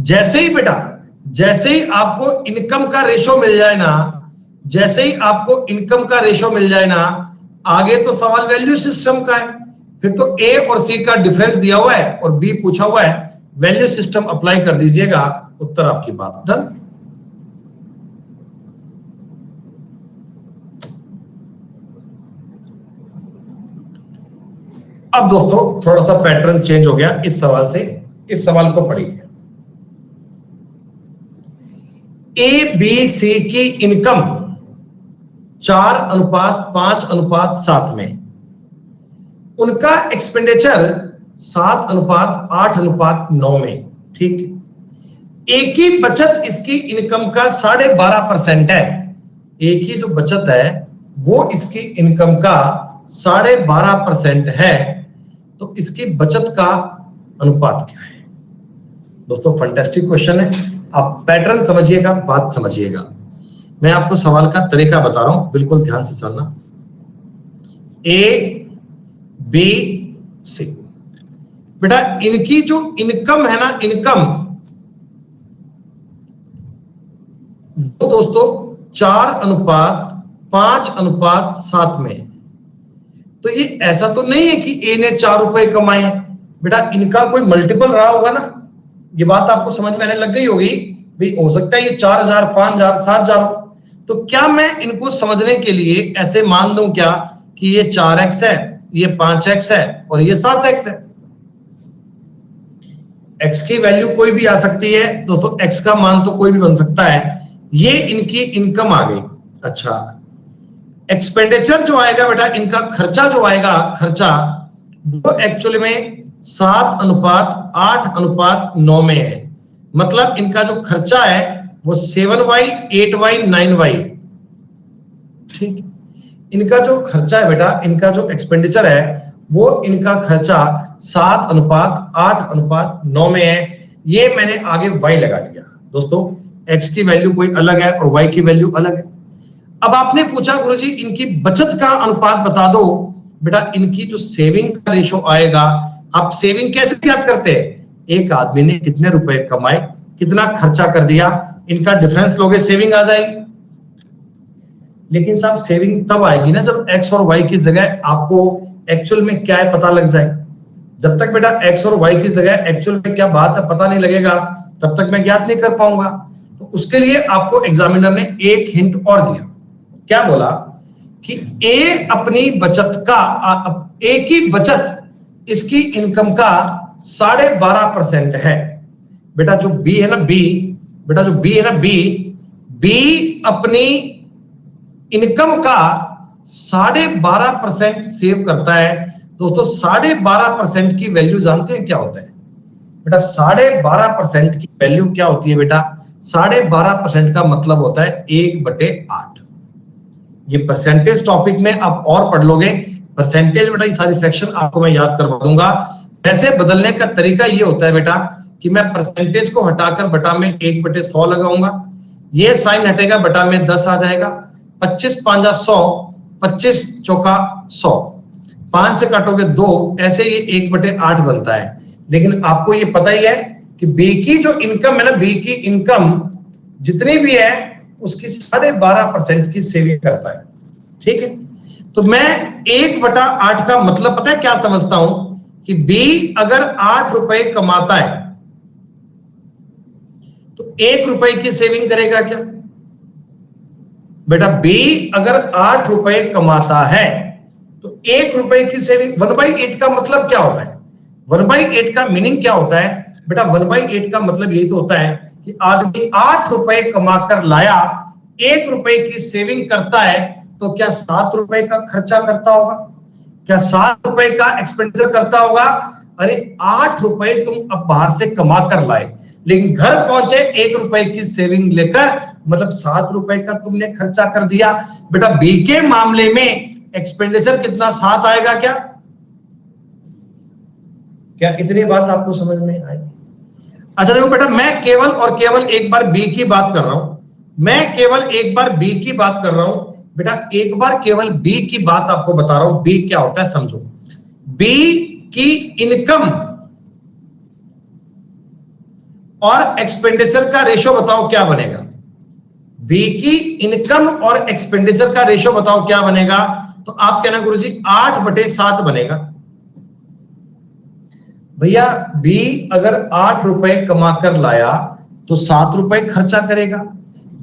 जैसे ही बेटा जैसे ही आपको इनकम का रेशो मिल जाए ना, जैसे ही आपको इनकम का रेशो मिल जाए ना, आगे तो सवाल वैल्यू सिस्टम का है। फिर तो ए और सी का डिफरेंस दिया हुआ है और बी पूछा हुआ है, वैल्यू सिस्टम अप्लाई कर दीजिएगा, उत्तर आपकी बात डन। अब दोस्तों थोड़ा सा पैटर्न चेंज हो गया इस सवाल से। इस सवाल को पढ़िए। ए बी सी की इनकम 4:5:7 में, उनका एक्सपेंडिचर 7:8:9 में। ठीक, एक ही बचत इसकी इनकम का 12.5% है। एक ही जो बचत है वो इसकी इनकम का 12.5% है, तो इसकी बचत का अनुपात क्या है? दोस्तों फंटास्टिक क्वेश्चन है। आप पैटर्न समझिएगा, बात समझिएगा। मैं आपको सवाल का तरीका बता रहा हूं, बिल्कुल ध्यान से सुनना। ए बी सी, बेटा इनकी जो इनकम है ना, इनकम वो दोस्तों 4:5:7 में है। तो ये ऐसा तो नहीं है कि ए ने 4 रुपए कमाए हैं, बेटा इनका कोई मल्टीपल रहा होगा ना। ये बात आपको समझ में आने लग गई होगी भाई, हो सकता है ये 4,000, 5,000, 7,000। तो क्या मैं इनको समझने के लिए ऐसे मान लूं क्या कि ये 4x है, ये 5x है और ये 7x है? x की वैल्यू कोई भी आ सकती है दोस्तों, x का मान तो कोई भी बन सकता है। ये इनकी इनकम आ गई। अच्छा, एक्सपेंडिचर जो आएगा बेटा, इनका खर्चा जो आएगा, खर्चा वो एक्चुअली में 7:8:9 में है। मतलब इनका जो खर्चा है वो 7y, 8y, 9y। ठीक, इनका जो खर्चा है बेटा, इनका जो एक्सपेंडिचर है वो इनका खर्चा 7:8:9 में है। ये मैंने आगे y लगा दिया। दोस्तों x की वैल्यू कोई अलग है और y की वैल्यू अलग है। अब आपने पूछा गुरुजी इनकी बचत का अनुपात बता दो। बेटा इनकी जो सेविंग का रेशो आएगा, आप सेविंग कैसे याद करते हैं? एक आदमी ने कितने रुपए कमाए, कितना खर्चा कर दिया, इनका डिफरेंस लोगे, सेविंग आ जाएगी। लेकिन साहब सेविंग तब आएगी ना जब x और y की जगह आपको एक्चुअल में क्या है पता लग जाए। जब तक बेटा x और y की जगह एक्चुअल में क्या बात है पता नहीं लगेगा, तब तक मैं ज्ञात नहीं कर पाऊंगा। तो उसके लिए आपको एग्जामिनर ने एक हिंट और दिया। क्या बोला कि ए अपनी बचत का, ए की बचत इसकी इनकम का 12.5% है। बेटा जो बी है ना, बी, बेटा जो बी है ना, बी अपनी इनकम का 12.5% सेव करता है। दोस्तों 12.5% की वैल्यू जानते हैं क्या होता है? बेटा 12.5% की वैल्यू क्या होती है बेटा? 12.5% का मतलब होता है 1/8। ये परसेंटेज टॉपिक में आप और पढ़ लोगे। परसेंटेज बेटा ये सारी फ्रैक्शन आपको मैं याद करवा दूंगा। वैसे बदलने का तरीका ये होता है बेटा कि मैं परसेंटेज को हटाकर बटा में 1/100 लगाऊंगा, ये साइन हटेगा, बटा में 10 आ जाएगा। 25×5 = 100, 25 चौका 100, 5 से काटोगे 2, ऐसे ये 1/8 बनता है। लेकिन आपको ये पता ही है कि बी की जो इनकम है ना, बी की इनकम जितनी भी है उसकी 12.5% की सेविंग करता है। ठीक है, तो मैं 1/8 का मतलब पता है क्या समझता हूं कि बी अगर 8 रुपए कमाता है तो 1 रुपए की सेविंग करेगा क्या? बेटा बी अगर 8 रुपए कमाता है तो 1 रुपए की सेविंग। 1/8 का मतलब क्या होता है? 1/8 का मीनिंग क्या होता है? बेटा 1/8 का मतलब यही तो होता है कि आदमी 8 रुपए कमाकर लाया, 1 रुपए की सेविंग करता है, तो क्या 7 रुपए का खर्चा करता होगा? क्या 7 रुपए का एक्सपेंडिचर करता होगा? अरे 8 रुपए तुम अब बाहर से कमा कर लाए, लेकिन घर पहुंचे 1 रुपए की सेविंग लेकर, मतलब 7 रुपए का तुमने खर्चा कर दिया। बेटा बी के मामले में एक्सपेंडिचर कितना? 7 आएगा क्या? क्या इतनी बात आपको समझ में आई? अच्छा देखो बेटा, मैं केवल और केवल एक बार बी की बात कर रहा हूं, मैं केवल एक बार बी की बात कर रहा हूं। बेटा एक बार केवल बी की बात आपको बता रहा हूं, बी क्या होता है समझो। बी की इनकम और एक्सपेंडिचर का रेशो बताओ क्या बनेगा? बी की इनकम और एक्सपेंडिचर का रेशो बताओ क्या बनेगा? तो आप कहना गुरुजी 8/7 बनेगा। भैया बी अगर 8 रुपए कमाकर लाया तो 7 रुपए खर्चा करेगा।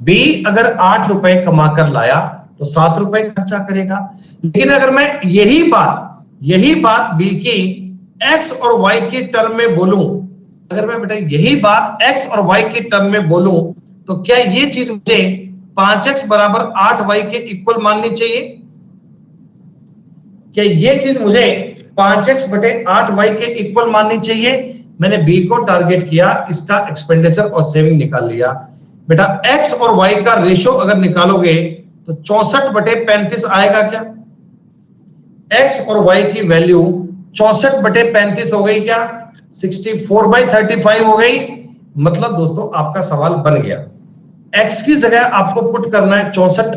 बी अगर 8 रुपए कमाकर लाया तो 7 रुपए खर्चा करेगा। लेकिन अगर मैं यही बात बी की एक्स और वाई की टर्म में बोलूं, अगर मैं बेटा यही बात एक्स और वाई की टर्म में बोलूं, तो क्या ये चीज मुझे 5x = 8y के इक्वल माननी चाहिए? क्या ये चीज मुझे 5x/8y के इक्वल माननी चाहिए? मैंने बी को टारगेट किया, इसका एक्सपेंडिचर और सेविंग निकाल लिया। बेटा एक्स और वाई का रेशो अगर निकालोगे तो 64/35 आएगा क्या? एक्स और वाई की वैल्यू 64/35 हो गई क्या? 64/35 हो गई। मतलब दोस्तों आपका सवाल बन गया। एक्स की जगह आपको पुट करना है 64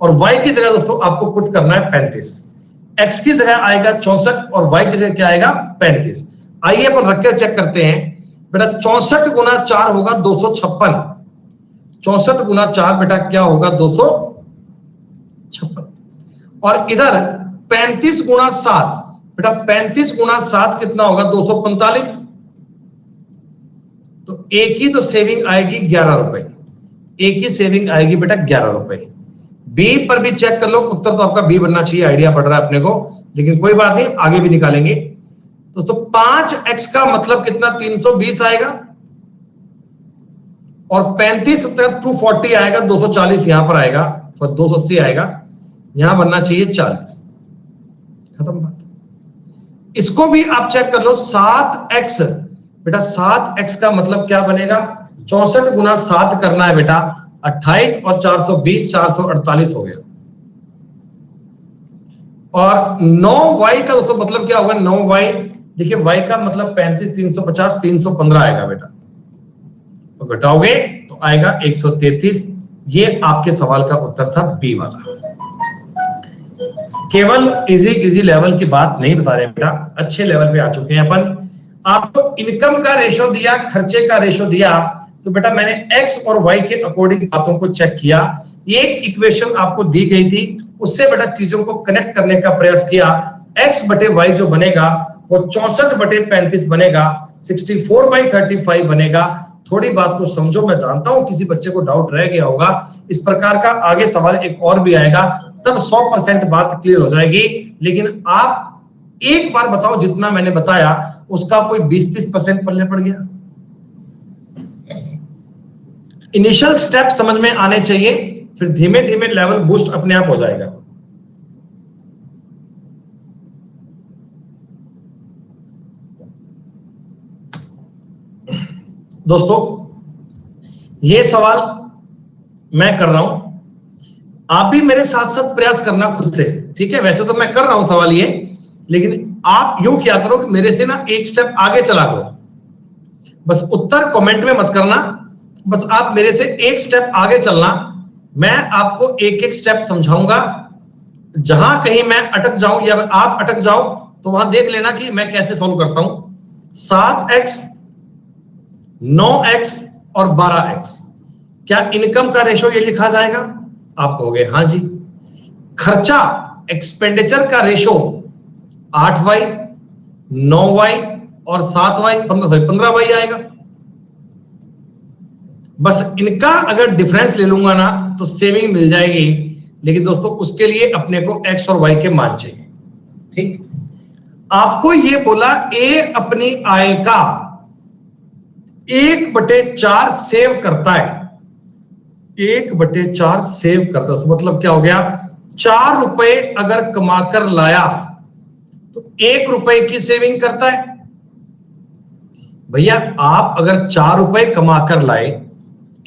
और वाई की जगह दोस्तों आपको पुट करना है 35। एक्स की जगह आएगा 64 और वाई की जगह क्या आएगा? 35। आइए अपन रख के चेक करते हैं। बेटा 64 गुना 4 होगा 256। 64 गुना 4 बेटा क्या होगा? 256। और इधर 35 गुना 7, बेटा 35 गुना 7 कितना होगा? 245। तो एक ही तो सेविंग आएगी 11 रुपए, एक ही सेविंग आएगी बेटा 11 रुपए। बी पर भी चेक कर लो, उत्तर तो आपका बी बनना चाहिए, आइडिया पड़ रहा है अपने को, लेकिन कोई बात नहीं, आगे भी निकालेंगे। दोस्तों 5x का मतलब कितना? 320 आएगा और 35 240 आएगा, 240 यहां पर आएगा, सॉरी 280 आएगा, यहां बनना चाहिए 40। खत्म बात। इसको भी आप चेक कर लो। 7x, बेटा 7x का मतलब क्या बनेगा? 64 गुना 7 करना है बेटा 28 और 420 448 हो गया। और 9y का दोस्तों मतलब क्या होगा? 9y, देखिए y का मतलब 35 350 315 आएगा बेटा, तो घटाओगे तो आएगा 133। ये आपके सवाल का उत्तर था बी वाला। केवल इजी लेवल की बात नहीं बता रहे बेटा, अच्छे लेवल पे आ चुके हैं अपन। आपको इनकम का रेशो दिया, खर्चे का रेशो दिया, तो बेटा मैंने एक्स और वाई के अकॉर्डिंग बातों को चेक किया। ये इक्वेशन आपको दी गई थी, उससे बेटा चीजों को कनेक्ट करने का प्रयास किया। एक्स बटे वाई जो बनेगा वो 64/35 बनेगा, 64/35 बनेगा। थोड़ी बात को समझो, मैं जानता हूं किसी बच्चे को डाउट रह गया होगा, इस प्रकार का आगे सवाल एक और भी आएगा, तब 100% बात क्लियर हो जाएगी। लेकिन आप एक बार बताओ, जितना मैंने बताया उसका कोई 20-30% पल्ले पड़ गया? इनिशियल स्टेप समझ में आने चाहिए, फिर धीमे धीमे लेवल बूस्ट अपने आप हो जाएगा। दोस्तों ये सवाल मैं कर रहा हूं, आप भी मेरे साथ साथ प्रयास करना खुद से, ठीक है? वैसे तो मैं कर रहा हूं सवाल ये, लेकिन आप यूं क्या करो कि मेरे से ना एक स्टेप आगे चला करो। बस उत्तर कमेंट में मत करना, बस आप मेरे से एक स्टेप आगे चलना। मैं आपको एक एक स्टेप समझाऊंगा। जहां कहीं मैं अटक जाऊं या आप अटक जाओ तो वहां देख लेना कि मैं कैसे सॉल्व करता हूं। 7x, 9x और 12x, क्या इनकम का रेशो ये लिखा जाएगा? आप कहोगे हां जी। खर्चा एक्सपेंडिचर का रेशो 8y, 9y और 7y 15y आएगा। बस इनका अगर डिफरेंस ले लूंगा ना तो सेविंग मिल जाएगी, लेकिन दोस्तों उसके लिए अपने को x और y के मान चाहिए। ठीक, आपको ये बोला ए अपनी आय का 1/4 सेव करता है, 1/4 सेव करता है, मतलब क्या हो गया? 4 रुपए अगर कमाकर लाया तो 1 रुपए की सेविंग करता है। भैया आप अगर 4 रुपए कमाकर लाए,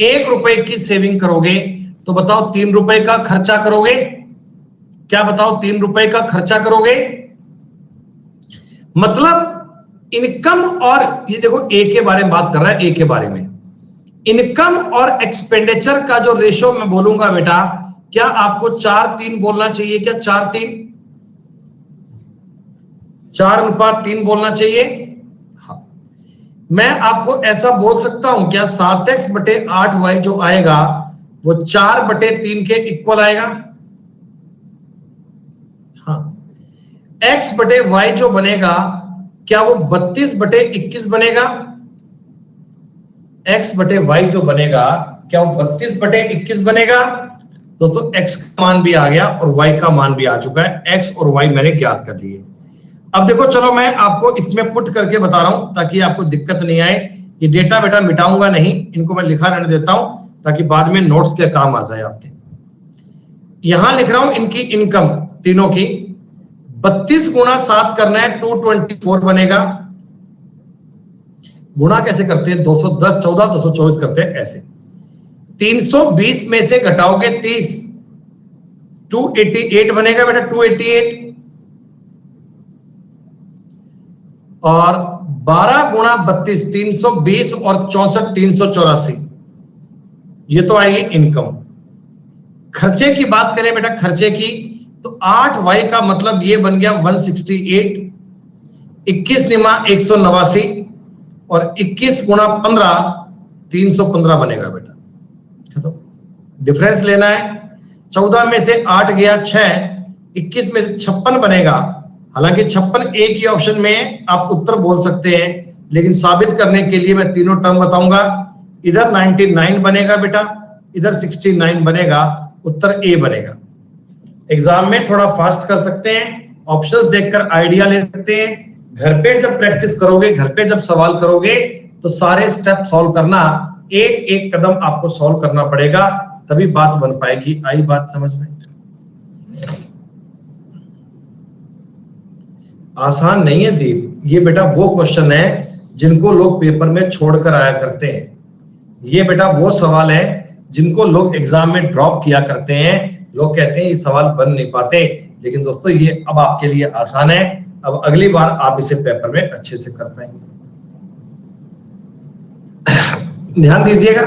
1 रुपए की सेविंग करोगे तो बताओ 3 रुपए का खर्चा करोगे क्या? बताओ 3 रुपए का खर्चा करोगे? मतलब इनकम और ये देखो ए के बारे में बात कर रहा है, ए के बारे में इनकम और एक्सपेंडिचर का जो रेशो मैं बोलूंगा बेटा, क्या आपको 4:3 बोलना चाहिए? क्या 4:3, 4:3 बोलना चाहिए? हाँ, मैं आपको ऐसा बोल सकता हूं क्या 7x/8y जो आएगा वो 4/3 के इक्वल आएगा? हाँ, x/y जो बनेगा क्या वो 32/21 बनेगा? x/y जो बनेगा क्या वो 32/21 बनेगा? दोस्तों x का मान भी आ गया और y का मान भी आ चुका है, x और y मैंने ज्ञात कर लिए। अब देखो चलो मैं आपको इसमें पुट करके बता रहा हूं ताकि आपको दिक्कत नहीं आए। ये डेटा बेटा मिटाऊंगा नहीं, इनको मैं लिखा रहने देता हूं ताकि बाद में नोट्स के काम आ जाए आपके। यहां लिख रहा हूं इनकी इनकम तीनों की, 32 गुना 7 करना है 224 बनेगा। गुणा कैसे करते हैं? 210 14 224 करते हैं ऐसे। 320 में से घटाओगे 30, 288 बनेगा बेटा, 288। और 12 गुणा 32, 320 और 64 384, ये तो आएगी इनकम। खर्चे की बात करें बेटा, खर्चे की, तो 8y का मतलब ये बन गया 168, 21 निमा 189 और 21 गुणा 15 315 बनेगा बेटा। तो डिफरेंस लेना है। 14 में से 8 गया 6, 21 में से 56 बनेगा। हालांकि 56 एक ही ऑप्शन में आप उत्तर बोल सकते हैं, लेकिन साबित करने के लिए मैं तीनों टर्म बताऊंगा। इधर 99 बनेगा बेटा, इधर 69 बनेगा, उत्तर ए बनेगा। एग्जाम में थोड़ा फास्ट कर सकते हैं, ऑप्शंस देखकर आइडिया ले सकते हैं। घर पे जब प्रैक्टिस करोगे, घर पे जब सवाल करोगे, तो सारे स्टेप सॉल्व करना, एक एक कदम आपको सॉल्व करना पड़ेगा, तभी बात बन पाएगी। आई बात समझ में? आसान नहीं है दीप, ये बेटा वो क्वेश्चन है जिनको लोग पेपर में छोड़कर आया करते हैं। ये बेटा वो सवाल है जिनको लोग एग्जाम में ड्रॉप किया करते हैं। लोग कहते हैं ये सवाल बन नहीं पाते, लेकिन दोस्तों ये अब आपके लिए आसान है। अब अगली बार आप इसे पेपर में अच्छे से कर पाएंगे। ध्यान दीजिएगा,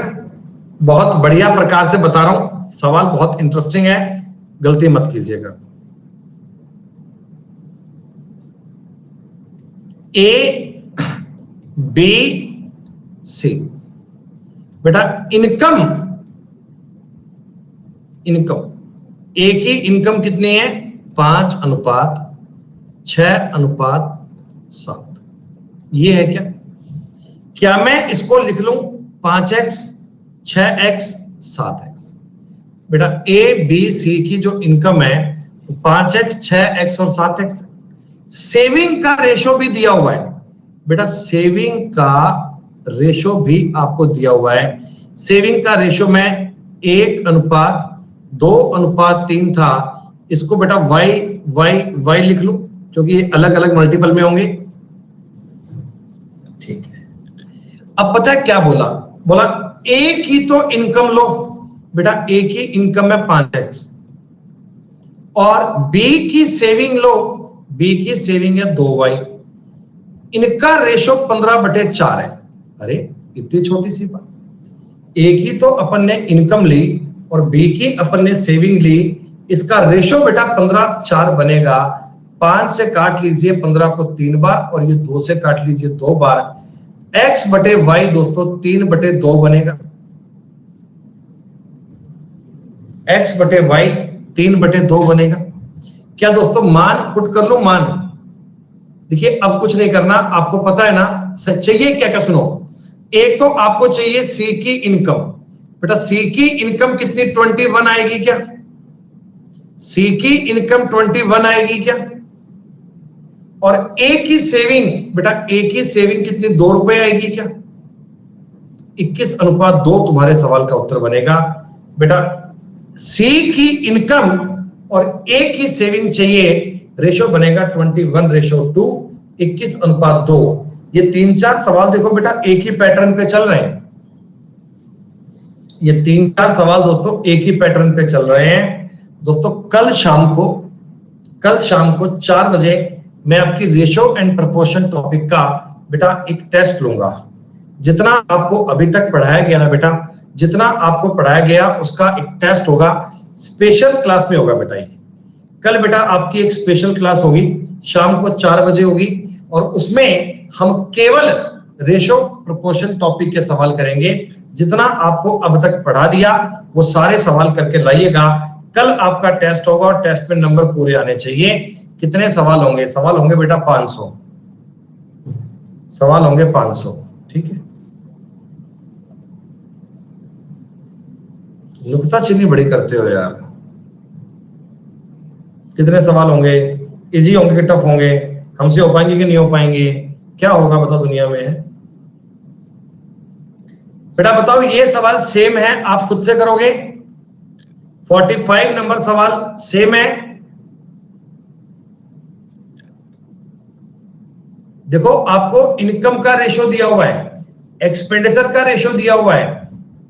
बहुत बढ़िया प्रकार से बता रहा हूं, सवाल बहुत इंटरेस्टिंग है, गलती मत कीजिएगा। ए बी सी बेटा, इनकम ए की इनकम कितनी है? 5:6:7। ये है क्या? क्या मैं इसको लिख लूं 5x 6x 7x? बेटा ए बी सी की जो इनकम है 5x 6x और 7x। सेविंग का रेशो भी दिया हुआ है बेटा, सेविंग का रेशो भी आपको दिया हुआ है। सेविंग का रेशो में 1:2:3 था, इसको बेटा y लिख लूं क्योंकि ये अलग अलग मल्टीपल में होंगे। ठीक है, अब पता है क्या बोला? बोला ए की तो इनकम लो बेटा, ए की इनकम है 5x, और बी की सेविंग लो, बी की सेविंग है 2y। इनका रेशो 15/4 है। अरे इतनी छोटी सी बात, ए की तो अपन ने इनकम ली और बी की अपन ने सेविंग ली, इसका रेशो बेटा 15/4 बनेगा। 5 से काट लीजिए 15 को 3 बार, और ये 2 से काट लीजिए 2 बार। x/y दोस्तों 3/2 बनेगा। x/y 3/2 बनेगा। क्या दोस्तों मान पुट कर लो? मान देखिए, अब कुछ नहीं करना, आपको पता है ना चाहिए क्या क्या। सुनो, एक तो आपको चाहिए सी की इनकम। बेटा सी की इनकम कितनी? 21 आएगी क्या? सी की इनकम 21 आएगी क्या? और ए की सेविंग, बेटा ए की सेविंग कितनी? 2 रुपए आएगी क्या? 21:2 तुम्हारे सवाल का उत्तर बनेगा। बेटा सी की इनकम और ए की सेविंग चाहिए, रेशो बनेगा 21:2, 21:2। ये 3-4 सवाल देखो बेटा एक ही पैटर्न पे चल रहे हैं। ये 3-4 सवाल दोस्तों एक ही पैटर्न पे चल रहे हैं। दोस्तों कल शाम को 4 बजे मैं आपकी रेशो एंड प्रपोर्शन टॉपिक का बेटा एक टेस्ट लूंगा। जितना आपको अभी तक पढ़ाया गया ना बेटा, जितना आपको पढ़ाया गया उसका एक टेस्ट होगा, स्पेशल क्लास में होगा बेटा। ये कल बेटा आपकी एक स्पेशल क्लास होगी, शाम को 4 बजे होगी, और उसमें हम केवल रेशो प्रोपोर्शन टॉपिक के सवाल करेंगे। जितना आपको अब तक पढ़ा दिया वो सारे सवाल करके लाइएगा। कल आपका टेस्ट होगा और टेस्ट में नंबर पूरे आने चाहिए। कितने सवाल होंगे? सवाल होंगे बेटा 500 सवाल होंगे, 500। ठीक है, नुक्ताचीनी बड़ी करते हो यार। कितने सवाल होंगे? इजी होंगे कि टफ होंगे? हमसे हो पाएंगे कि नहीं हो पाएंगे? क्या होगा बताओ दुनिया में? बेटा बताओ, ये सवाल सेम है, आप खुद से करोगे? 45 नंबर सवाल सेम है। देखो आपको इनकम का रेशो दिया हुआ है, एक्सपेंडिचर का रेशियो दिया हुआ है,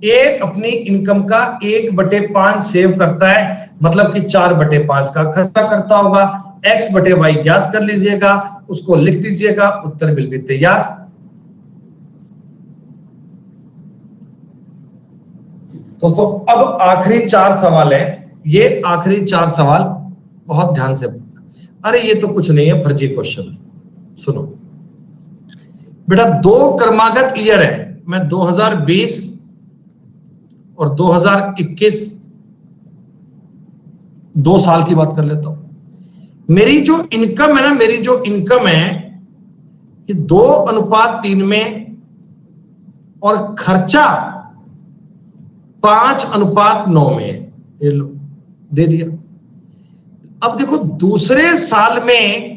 ए अपनी इनकम का 1/5 सेव करता है, मतलब कि 4/5 का खर्चा करता होगा। x/y ज्ञात कर लीजिएगा, उसको लिख दीजिएगा, उत्तर बिल्कुल तैयार। दोस्तों अब आखिरी 4 सवाल है, ये आखिरी 4 सवाल बहुत ध्यान से। अरे ये तो कुछ नहीं है, फर्जी क्वेश्चन। सुनो बेटा, 2 क्रमागत ईयर है, मैं 2020 और 2021 2 साल की बात कर लेता हूं। मेरी जो इनकम है ना, मेरी जो इनकम है ये 2:3 में, और खर्चा 5:9 में। ये लो दे दिया। अब देखो दूसरे साल में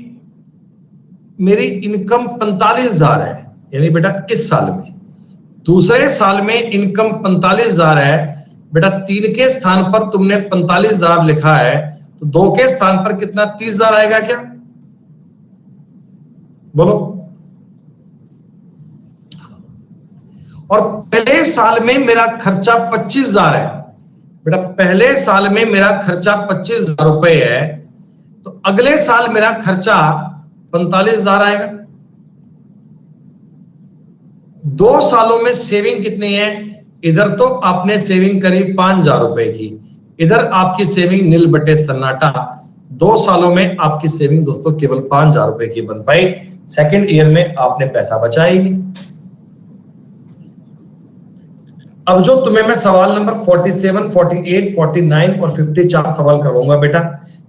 मेरी इनकम 45,000 है, यानी बेटा इस साल में दूसरे साल में इनकम 45,000 है। बेटा 3 के स्थान पर तुमने 45,000 लिखा है, तो 2 के स्थान पर कितना 30,000 आएगा क्या? बोलो। और पहले साल में मेरा खर्चा 25,000 है। बेटा पहले साल में मेरा खर्चा 25,000 रुपए है, तो अगले साल मेरा खर्चा 45,000 आएगा। 2 सालों में सेविंग कितनी है? इधर तो आपने सेविंग करी 5,000 रुपए की, इधर आपकी सेविंग नील बटे सन्नाटा। 2 सालों में आपकी सेविंग दोस्तों केवल 5,000 रुपए की बन पाई। सेकेंड ईयर में आपने पैसा बचाएगी। अब जो तुम्हें मैं सवाल नंबर 47, 48, 49 और 54 सवाल करवाऊंगा बेटा,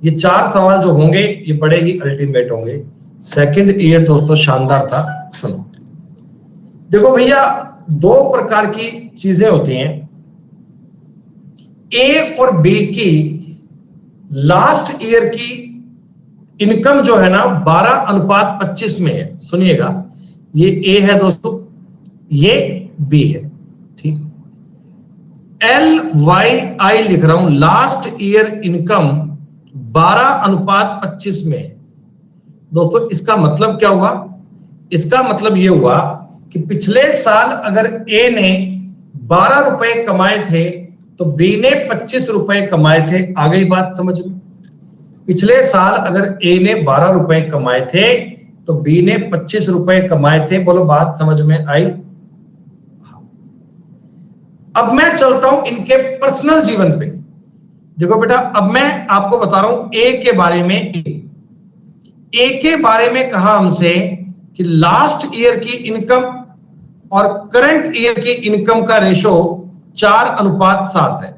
ये 4 सवाल जो होंगे ये बड़े ही अल्टीमेट होंगे। सेकेंड ईयर दोस्तों शानदार था। सुनो देखो भैया, 2 प्रकार की चीजें होती हैं। ए और बी की लास्ट ईयर की इनकम जो है ना 12:25 में है। सुनिएगा, ये ए है दोस्तों, ये बी है, ठीक। LYI लिख रहा हूं, लास्ट ईयर इनकम 12:25 में है। दोस्तों इसका मतलब क्या हुआ? इसका मतलब यह हुआ कि पिछले साल अगर ए ने 12 रुपए कमाए थे तो बी ने 25 रुपए कमाए थे। आ गई बात समझ में? पिछले साल अगर ए ने 12 रुपए कमाए थे तो बी ने 25 रुपए कमाए थे। बोलो बात समझ में आई? अब मैं चलता हूं इनके पर्सनल जीवन पे। देखो बेटा, अब मैं आपको बता रहा हूं ए के बारे में। ए के बारे में कहा हमसे कि लास्ट ईयर की इनकम और करंट ईयर की इनकम का रेशो 4:7 है।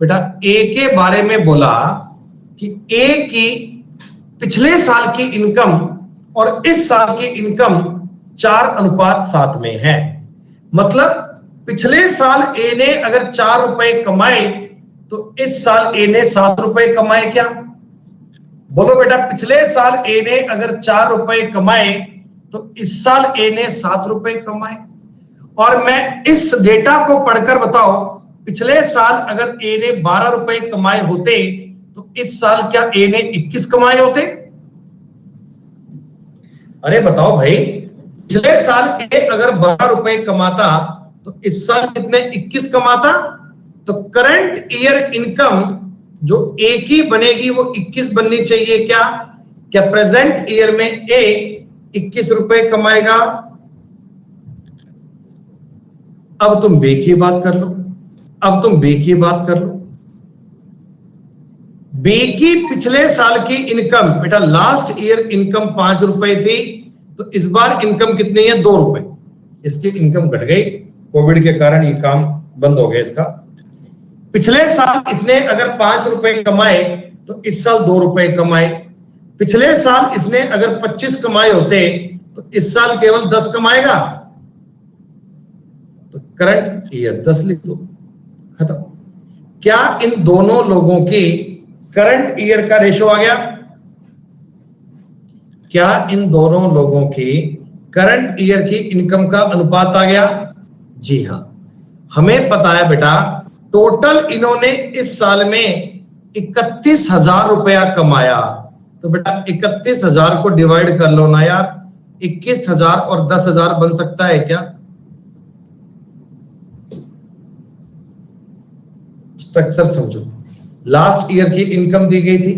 बेटा ए के बारे में बोला कि ए की पिछले साल की इनकम और इस साल की इनकम 4:7 में है। मतलब पिछले साल ए ने अगर 4 रुपए कमाए तो इस साल ए ने 7 रुपए कमाए क्या? बोलो बेटा, पिछले साल ए ने अगर 4 रुपए कमाए तो इस साल ए ने 7 रुपए कमाए। और मैं इस डेटा को पढ़कर बताओ, पिछले साल अगर ए ने 12 रुपए कमाए होते तो इस साल क्या ए ने 21 कमाए होते? अरे बताओ भाई, पिछले साल ए अगर 12 रुपए कमाता तो इस साल कितने 21 कमाता। तो करंट ईयर इनकम जो ए की बनेगी वो 21 बननी चाहिए क्या? क्या प्रेजेंट ईयर में ए 21 रुपए कमाएगा? अब तुम बी की बात कर लो, अब तुम बी की बात कर लो। बी की पिछले साल की इनकम, बेटा लास्ट ईयर इनकम 5 रुपए थी, तो इस बार इनकम कितनी है? 2 रुपए। इसकी इनकम घट गई, कोविड के कारण ये काम बंद हो गया इसका। पिछले साल इसने अगर 5 रुपए कमाए तो इस साल 2 रुपए कमाए। पिछले साल इसने अगर 25 कमाए होते तो इस साल केवल 10 कमाएगा। तो करंट ईयर 10 लिख दो, खत्म। क्या इन दोनों लोगों की करंट ईयर का रेशो आ गया? क्या इन दोनों लोगों की करंट ईयर की इनकम का अनुपात आ गया? जी हां। हमें पता है बेटा, टोटल इन्होंने इस साल में 31,000 रुपया कमाया। तो बेटा 31,000 को डिवाइड कर लो ना यार, 21,000 और 10,000 बन सकता है क्या? स्ट्रक्चर समझो। लास्ट ईयर की इनकम दी गई थी,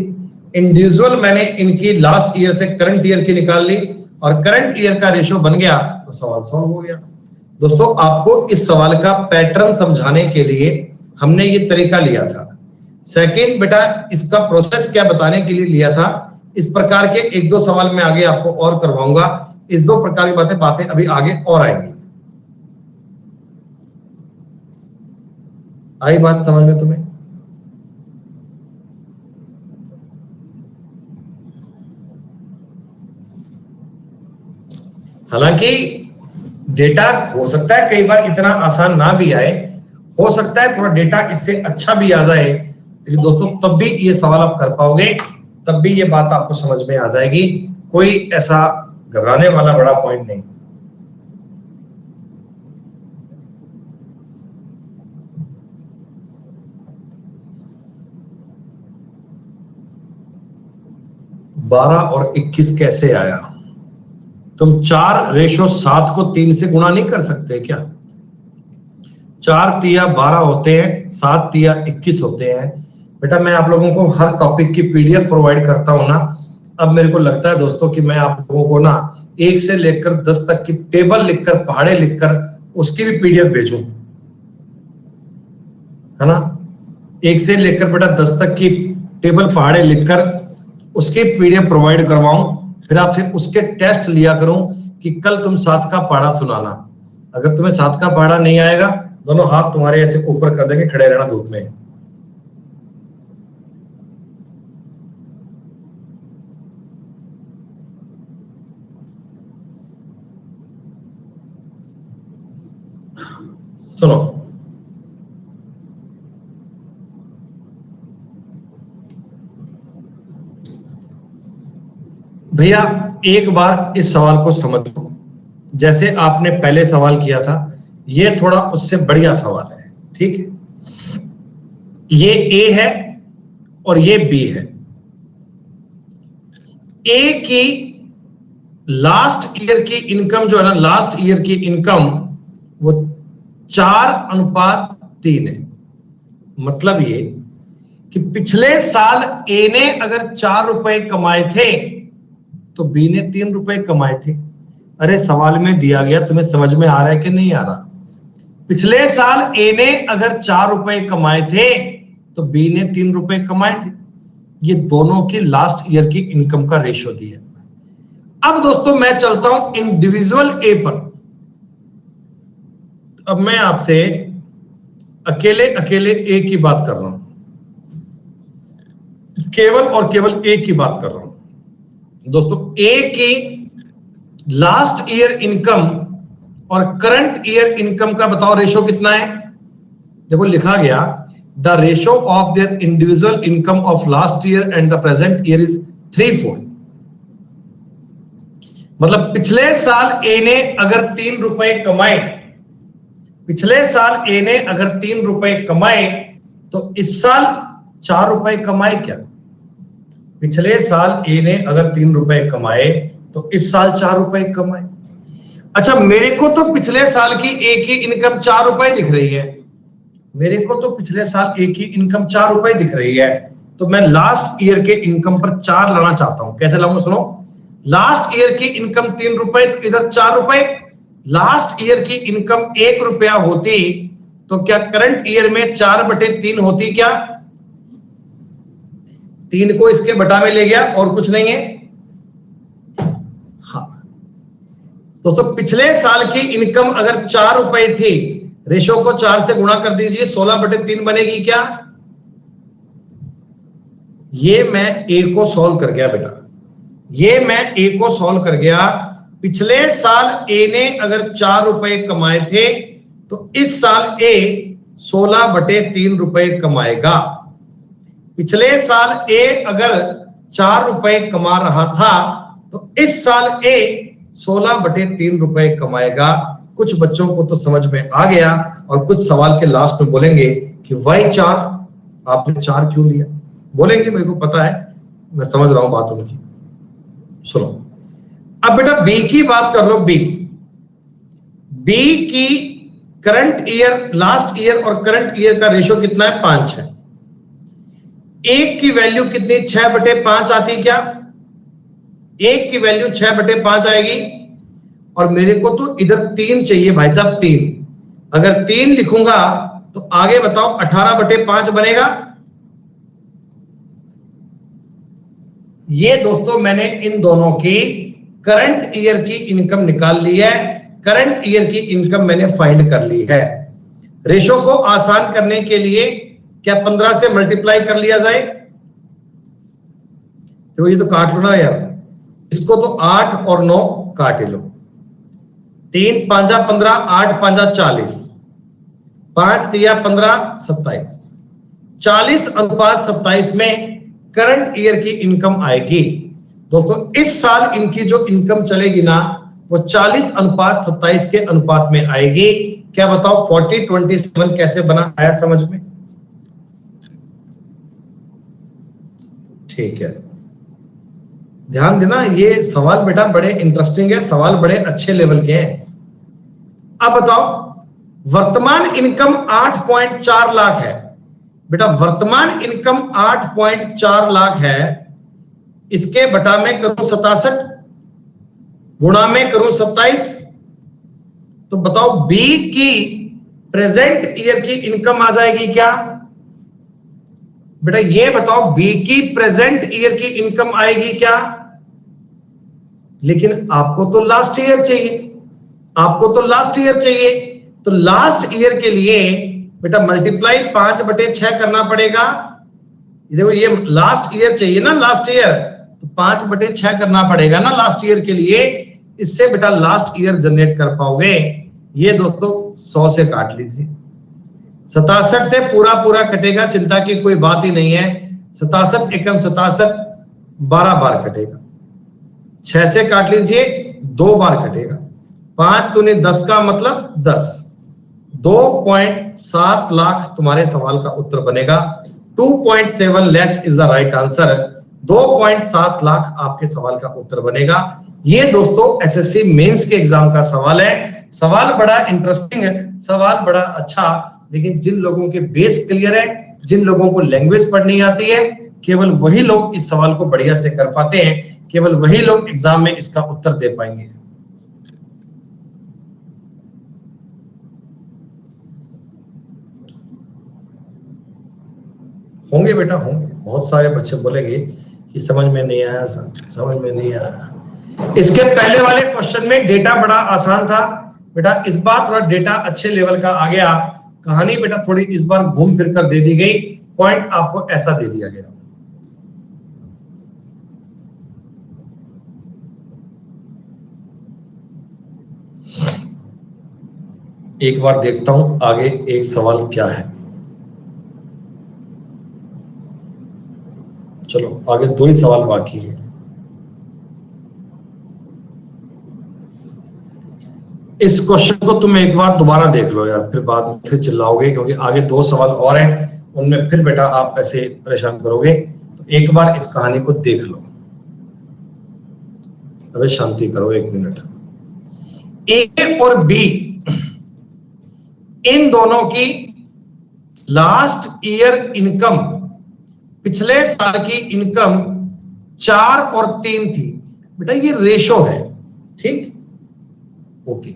इंडिविजुअल मैंने इनकी लास्ट ईयर से करंट ईयर की निकाल ली और करंट ईयर का रेशियो बन गया तो सवाल सॉल्व हो गया। दोस्तों आपको इस सवाल का पैटर्न समझाने के लिए हमने ये तरीका लिया था। सेकंड बेटा इसका प्रोसेस क्या बताने के लिए लिया था। इस प्रकार के एक दो सवाल मैं आगे आपको और करवाऊंगा। इस दो प्रकार की बातें अभी आगे और आएंगी। आई बात समझ में तुम्हें? हालांकि डेटा हो सकता है कई बार इतना आसान ना भी आए, हो सकता है थोड़ा डेटा इससे अच्छा भी आ जाए, लेकिन दोस्तों तब भी ये सवाल आप कर पाओगे, तब भी ये बात आपको समझ में आ जाएगी। कोई ऐसा घबराने वाला बड़ा पॉइंट नहीं। बारह और 21 कैसे आया? तुम 4:7 को 3 से गुणा नहीं कर सकते क्या? 4 तिया 12 होते हैं, 7 तिया 21 होते हैं। बेटा मैं आप लोगों को हर टॉपिक की पीडीएफ प्रोवाइड करता हूं ना। अब मेरे को लगता है दोस्तों कि मैं आप लोगों को ना 1 से लेकर 10 तक की टेबल लिखकर, पहाड़े लिखकर उसकी भी पीडीएफ भेजूं, है ना। 1 से लेकर बेटा 10 तक की टेबल पहाड़े लिखकर उसकी पीडीएफ प्रोवाइड करवाऊं, फिर आपसे उसके टेस्ट लिया करूं कि कल तुम 7 का पहाड़ा सुनाना। अगर तुम्हें 7 का पहाड़ा नहीं आएगा, दोनों हाथ तुम्हारे ऐसे ऊपर कर देंगे, खड़े रहना धूप में। सुनो भैया, एक बार इस सवाल को समझो। जैसे आपने पहले सवाल किया था, ये थोड़ा उससे बढ़िया सवाल है, ठीक है। ये ए है और ये बी है। ए की लास्ट ईयर की इनकम जो है ना, लास्ट ईयर की इनकम वो 4:3 है। मतलब ये कि पिछले साल ए ने अगर 4 रुपए कमाए थे तो बी ने 3 रुपए कमाए थे। अरे सवाल में दिया गया, तुम्हें समझ में आ रहा है कि नहीं आ रहा? पिछले साल ए ने अगर 4 रुपए कमाए थे तो बी ने 3 रुपए कमाए थे। ये दोनों की लास्ट ईयर की इनकम का रेशियो दिया। अब दोस्तों मैं चलता हूं इंडिविजुअल ए पर। अब मैं आपसे अकेले अकेले ए की बात कर रहा हूं, केवल और केवल ए की बात कर रहा हूं। दोस्तों ए की लास्ट ईयर इनकम और करंट ईयर इनकम का बताओ रेशियो कितना है? देखो लिखा गया the ratio of their individual income of last year and the present year is 3:4। मतलब पिछले साल ए ने अगर 3 रुपए कमाए, पिछले साल ए ने अगर 3 रुपए कमाए तो इस साल 4 रुपए कमाए क्या? पिछले साल ए ने अगर 3 रुपए कमाए तो इस साल 4 रुपए कमाए। अच्छा मेरे को तो पिछले साल की ए की इनकम 4 रुपए दिख रही है, मेरे को तो पिछले साल ए की इनकम 4 रुपए दिख रही है, तो मैं लास्ट ईयर के इनकम पर 4 लाना चाहता हूं। कैसे लाऊंगा? सुनो, लास्ट ईयर की इनकम 3 रुपए तो इधर 4 रुपए। लास्ट ईयर की इनकम 1 रुपया होती तो क्या करंट ईयर में 4/3 होती क्या? 3 को इसके बटा में ले गया और कुछ नहीं है। हाँ दोस्तों, पिछले साल की इनकम अगर 4 रुपए थी, रेशो को 4 से गुणा कर दीजिए, 16/3 बनेगी क्या? ये मैं ए को सॉल्व कर गया बेटा, ये मैं ए को सॉल्व कर गया। पिछले साल ए ने अगर 4 रुपए कमाए थे तो इस साल ए 16/3 रुपए कमाएगा। पिछले साल ए अगर 4 रुपए कमा रहा था तो इस साल ए 16/3 रुपए कमाएगा। कुछ बच्चों को तो समझ में आ गया और कुछ सवाल के लास्ट में बोलेंगे कि वाई 4, आपने 4 क्यों लिया? बोलेंगे, मेरे को पता है, मैं समझ रहा हूं बात उनकी। सुनो, अब बेटा बी की बात कर लो। बी की करंट ईयर, लास्ट ईयर और करंट ईयर का रेशो कितना है? 5 है। एक की वैल्यू कितनी? 6/5 आती क्या? एक की वैल्यू 6/5 आएगी। और मेरे को तो इधर 3 चाहिए भाई साहब, 3। अगर 3 लिखूंगा तो आगे बताओ 18/5 बनेगा। ये दोस्तों मैंने इन दोनों की करंट ईयर की इनकम निकाल ली है, करंट ईयर की इनकम मैंने फाइंड कर ली है। रेशो को आसान करने के लिए क्या 15 से मल्टीप्लाई कर लिया जाए? तो ये तो काट लो ना यार, इसको तो 8 और 9 काट लो। 3 5 15, 8 5 40, 5 3 15, 27। 40:27 में करंट ईयर की इनकम आएगी। दोस्तों इस साल इनकी जो इनकम चलेगी ना वो 40:27 के अनुपात में आएगी। क्या बताओ 40/27 कैसे बना? आया समझ में? ठीक है, ध्यान देना, ये सवाल बेटा बड़े इंटरेस्टिंग है, सवाल बड़े अच्छे लेवल के हैं। अब बताओ वर्तमान इनकम 8.4 लाख है। बेटा वर्तमान इनकम 8.4 लाख है, इसके बटा में करूं 67, गुणा में करूं 27, तो बताओ बी की प्रेजेंट ईयर की इनकम आ जाएगी क्या? बेटा ये बताओ बी की प्रेजेंट ईयर की इनकम आएगी क्या? लेकिन आपको तो लास्ट ईयर चाहिए, आपको तो लास्ट ईयर चाहिए। तो लास्ट ईयर के लिए बेटा मल्टीप्लाई 5/6 करना पड़ेगा। देखो ये लास्ट ईयर चाहिए ना, लास्ट ईयर, तो 5/6 करना पड़ेगा ना लास्ट ईयर के लिए। इससे बेटा लास्ट ईयर जनरेट कर पाओगे। ये दोस्तों 100 से काट लीजिए, 67 से पूरा पूरा कटेगा, चिंता की कोई बात ही नहीं है। 67 एकम 67 12 बार कटेगा। 6 से काट लीजिए, 2 बार कटेगा। 5 दूनी 10 का मतलब 10। 2.7 लाख तुम्हारे सवाल का उत्तर बनेगा। 2.7 lakhs is the right answer. 2.7 lakh आपके सवाल का उत्तर बनेगा। ये दोस्तों एसएससी मेंस के एग्जाम का सवाल है। सवाल बड़ा इंटरेस्टिंग है, सवाल बड़ा अच्छा, लेकिन जिन लोगों के बेस क्लियर है, जिन लोगों को लैंग्वेज पढ़नी आती है, केवल वही लोग इस सवाल को बढ़िया से कर पाते हैं, केवल वही लोग एग्जाम में इसका उत्तर दे पाएंगे। होंगे बेटा, होंगे, बहुत सारे बच्चे बोलेंगे कि समझ में नहीं आया सर, समझ में नहीं आया। इसके पहले वाले क्वेश्चन में डेटा बड़ा आसान था बेटा, इस बार थोड़ा डेटा अच्छे लेवल का आ गया। कहानी बेटा थोड़ी इस बार घूम फिर कर दे दी गई, पॉइंट आपको ऐसा दे दिया गया। एक बार देखता हूं आगे एक सवाल क्या है। चलो आगे 2 ही सवाल बाकी है। इस क्वेश्चन को तुम एक बार दोबारा देख लो यार, फिर बाद में फिर चिल्लाओगे, क्योंकि आगे 2 सवाल और हैं, उनमें फिर बेटा आप ऐसे परेशान करोगे। तो एक बार इस कहानी को देख लो। अबे शांति करो 1 मिनट। ए और बी इन दोनों की लास्ट ईयर इनकम, पिछले साल की इनकम 4 और 3 थी। बेटा ये रेशो है, ठीक, ओके।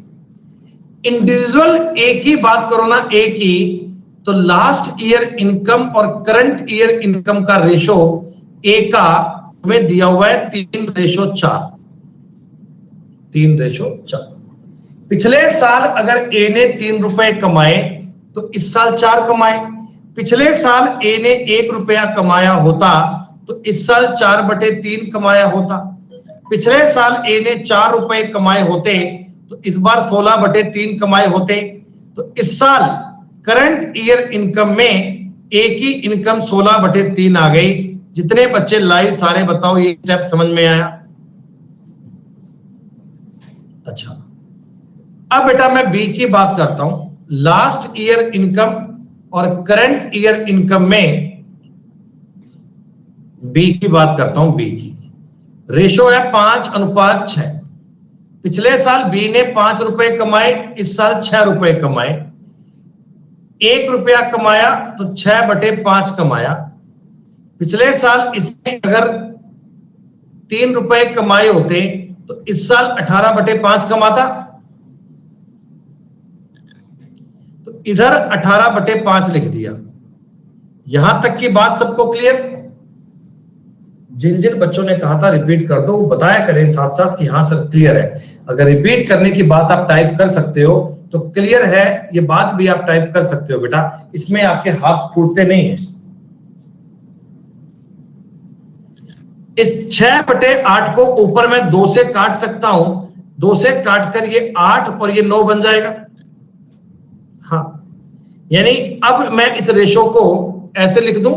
इंडिविजुअल ए की बात करो ना, ए की, तो लास्ट ईयर इनकम और करंट ईयर इनकम का रेशो ए का तुम्हें दिया हुआ है 3:4। 3:4। पिछले साल अगर ए ने 3 रुपए कमाए तो इस साल 4 कमाए। पिछले साल ए ने 1 रुपया कमाया होता तो इस साल 4/3 कमाया होता। पिछले साल ए ने 4 रुपए कमाए होते तो इस बार 16/3 कमाए होते। तो इस साल करंट ईयर इनकम में ए की इनकम 16/3 आ गई। जितने बच्चे लाइव सारे बताओ ये स्टेप समझ में आया? अच्छा, अब बेटा मैं बी की बात करता हूं। लास्ट ईयर इनकम और करंट ईयर इनकम में बी की बात करता हूं। बी की रेशो है 5:6। पिछले साल बी ने 5 रुपए कमाए, इस साल 6 रुपए कमाए। 1 रुपया कमाया तो 6/5 कमाया। पिछले साल इसने अगर 3 रुपए कमाए होते तो इस साल 18/5 कमाता। तो इधर 18/5 लिख दिया। यहां तक की बात सबको क्लियर? जिन जिन बच्चों ने कहा था रिपीट कर दो, वो बताया करें साथ साथ कि हाँ सर क्लियर है। अगर रिपीट करने की बात आप टाइप कर सकते हो तो क्लियर है, ये बात भी आप टाइप कर सकते हो बेटा, इसमें आपके हाथ टूटते नहीं है। इस 6/8 को ऊपर मैं 2 से काट सकता हूं, 2 से काट कर ये 8 और ये 9 बन जाएगा। हाँ, यानी अब मैं इस रेशो को ऐसे लिख दूं,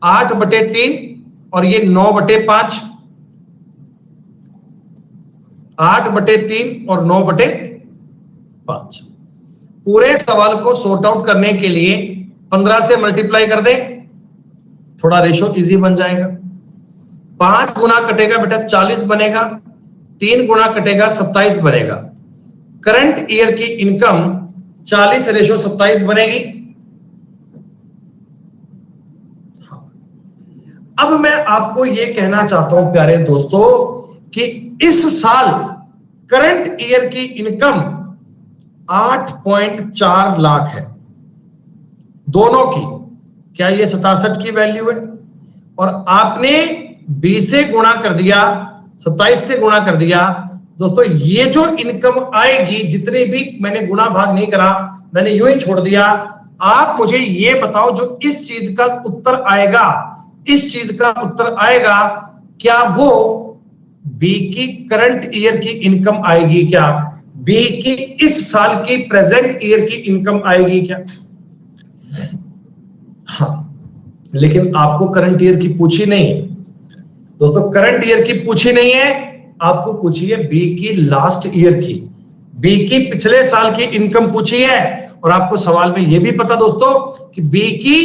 8/3 और ये 9/5, 8/3 और 9/5। पूरे सवाल को सॉर्ट आउट करने के लिए 15 से मल्टीप्लाई कर दें, थोड़ा रेशो इजी बन जाएगा। 5 गुना कटेगा बेटा 40 बनेगा, 3 गुना कटेगा 27 बनेगा। करंट ईयर की इनकम 40/27 बनेगी। अब मैं आपको यह कहना चाहता हूं प्यारे दोस्तों कि इस साल करंट ईयर की इनकम 8.4 लाख है दोनों की। क्या ये 67 की वैल्यू है? और आपने 20 से गुणा कर दिया, 27 से गुणा कर दिया। दोस्तों ये जो इनकम आएगी, जितनी भी मैंने गुणा भाग नहीं करा, मैंने यूं ही छोड़ दिया। आप मुझे ये बताओ जो इस चीज का उत्तर आएगा, इस चीज का उत्तर आएगा, क्या वो बी की करंट ईयर की इनकम आएगी? क्या बी की इस साल की प्रेजेंट ईयर की इनकम आएगी क्या? हाँ, लेकिन आपको करंट ईयर की पूछी नहीं है दोस्तों, करंट ईयर की पूछी नहीं है, आपको पूछी है बी की लास्ट ईयर की, बी की पिछले साल की इनकम पूछी है। और आपको सवाल में यह भी पता दोस्तों कि बी की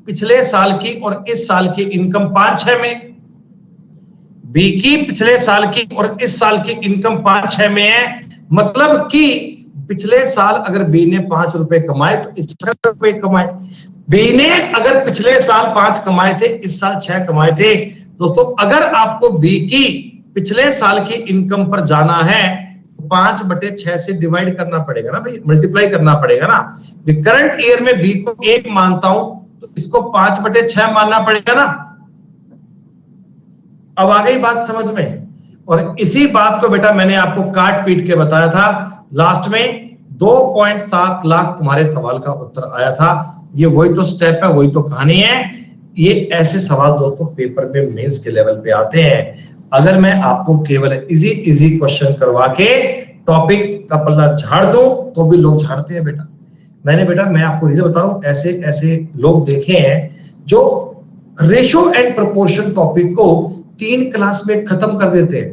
पिछले साल की और इस साल की इनकम 5-6 में, बी की पिछले साल की और इस साल की इनकम 5-6 में है। मतलब कि पिछले साल अगर बी ने 5 रुपए कमाए तो इस साल रुपए कमाए। बी ने अगर पिछले साल 5 कमाए थे, इस साल 6 कमाए थे। दोस्तों अगर आपको बी की पिछले साल की इनकम पर जाना है, 5/6 से डिवाइड करना पड़ेगा ना भाई, मल्टीप्लाई करना पड़ेगा ना। करंट ईयर में बी को 1 मानता हूं तो इसको 5/6 मानना पड़ेगा ना। अब आ गई बात समझ में? और इसी बात को बेटा मैंने आपको काट पीट के बताया था। लास्ट में 2.7 लाख तुम्हारे सवाल का उत्तर आया था। ये वही तो स्टेप है, वही तो कहानी है। ये ऐसे सवाल दोस्तों पेपर में मेंस के लेवल पे आते हैं। अगर मैं आपको केवल इजी इजी क्वेश्चन करवा के टॉपिक का पल्ला झाड़ दूं तो भी लोग झाड़ते हैं बेटा। मैं आपको ये बता रहा हूं, ऐसे ऐसे लोग देखे हैं जो रेशो एंड प्रोपोर्शन टॉपिक को 3 क्लास में खत्म कर देते हैं।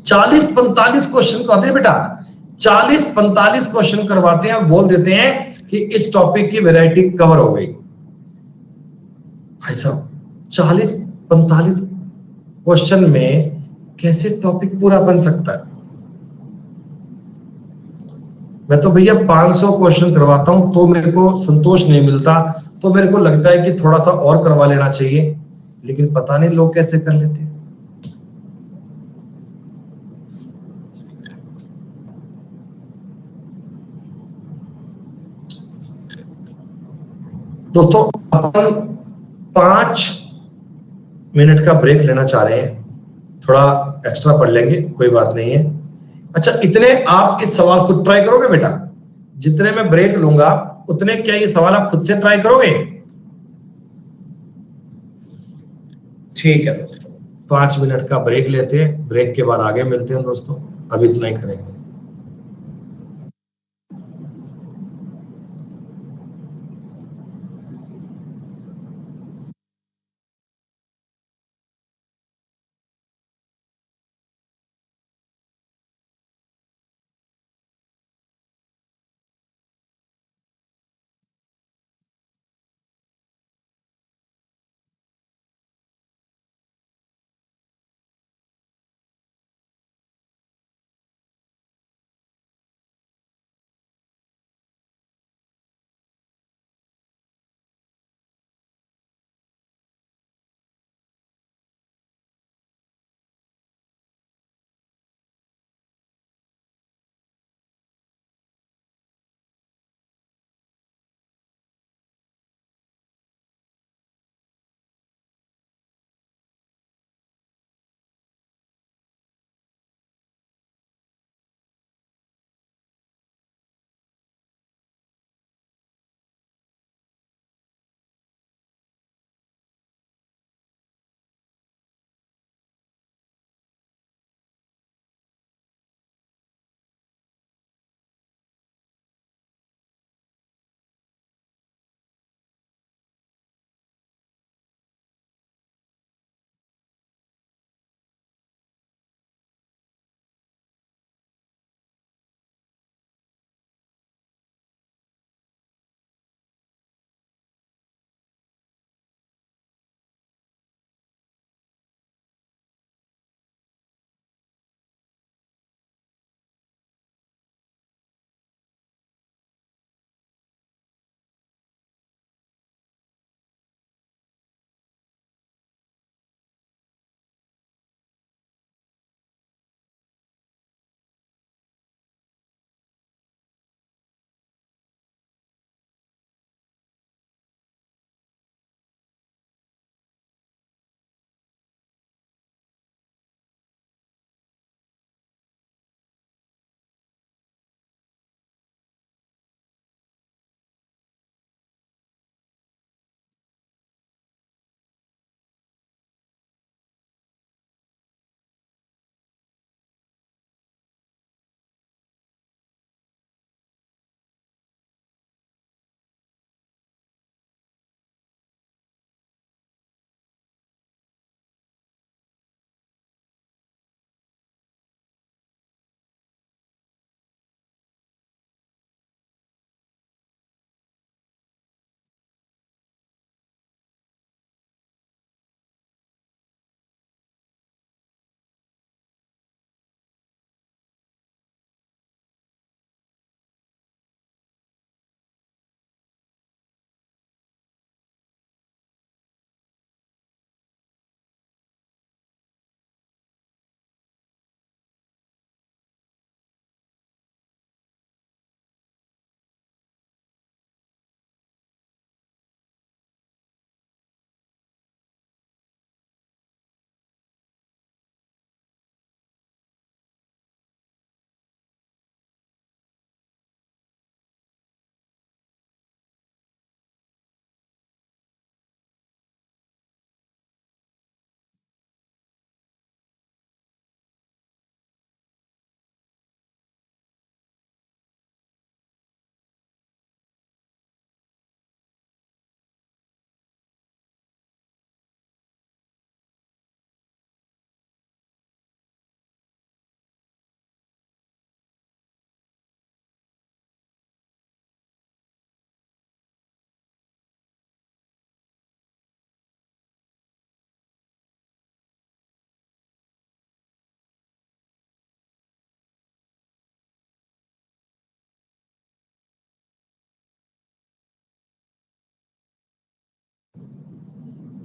40-45 क्वेश्चन करवाते हैं बेटा, 40-45 क्वेश्चन करवाते हैं, बोल देते हैं कि इस टॉपिक की वैरायटी कवर हो गई। भाई साहब 40-45 क्वेश्चन में कैसे टॉपिक पूरा बन सकता है? मैं तो भैया 500 क्वेश्चन करवाता हूं तो मेरे को संतोष नहीं मिलता, तो मेरे को लगता है कि थोड़ा सा और करवा लेना चाहिए, लेकिन पता नहीं लोग कैसे कर लेते हैं। दोस्तों अपन 5 मिनट का ब्रेक लेना चाह रहे हैं, थोड़ा एक्स्ट्रा पढ़ लेंगे, कोई बात नहीं है। अच्छा, इतने आप इस सवाल खुद ट्राई करोगे बेटा? जितने मैं ब्रेक लूंगा उतने क्या ये सवाल आप खुद से ट्राई करोगे? ठीक है दोस्तों, 5 मिनट का ब्रेक लेते हैं, ब्रेक के बाद आगे मिलते हैं दोस्तों। अभी इतना ही करेंगे।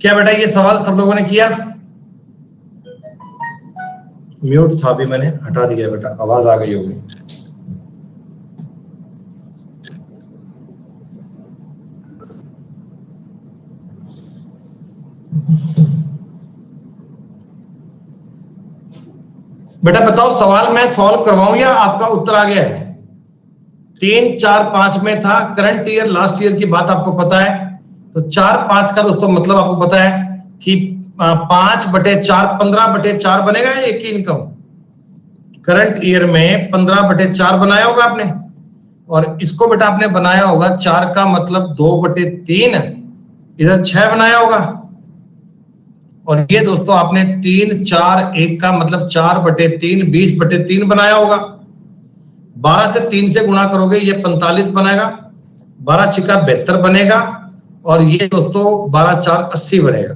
क्या बेटा ये सवाल सब लोगों ने किया? म्यूट था भी, मैंने हटा दिया बेटा, आवाज आ गई होगी। बेटा बताओ सवाल मैं सॉल्व करवाऊं या आपका उत्तर आ गया है? 3, 4, 5 में था, करंट ईयर लास्ट ईयर की बात आपको पता है, तो 4, 5 का दोस्तों मतलब आपको पता है कि 5/4 15/4 बनेगा एक की इनकम। करंट ईयर में 15/4 बनाया होगा आपने, और इसको बेटा आपने बनाया होगा 4 का मतलब 2/3, इधर 6 बनाया होगा, और ये दोस्तों आपने 3, 4, 1 का मतलब 4/3 20/3 बनाया होगा। 12 से 3 से गुणा करोगे ये 45 बनेगा, 12 छिका 72 बनेगा, और ये दोस्तों 12 4 80 बनेगा।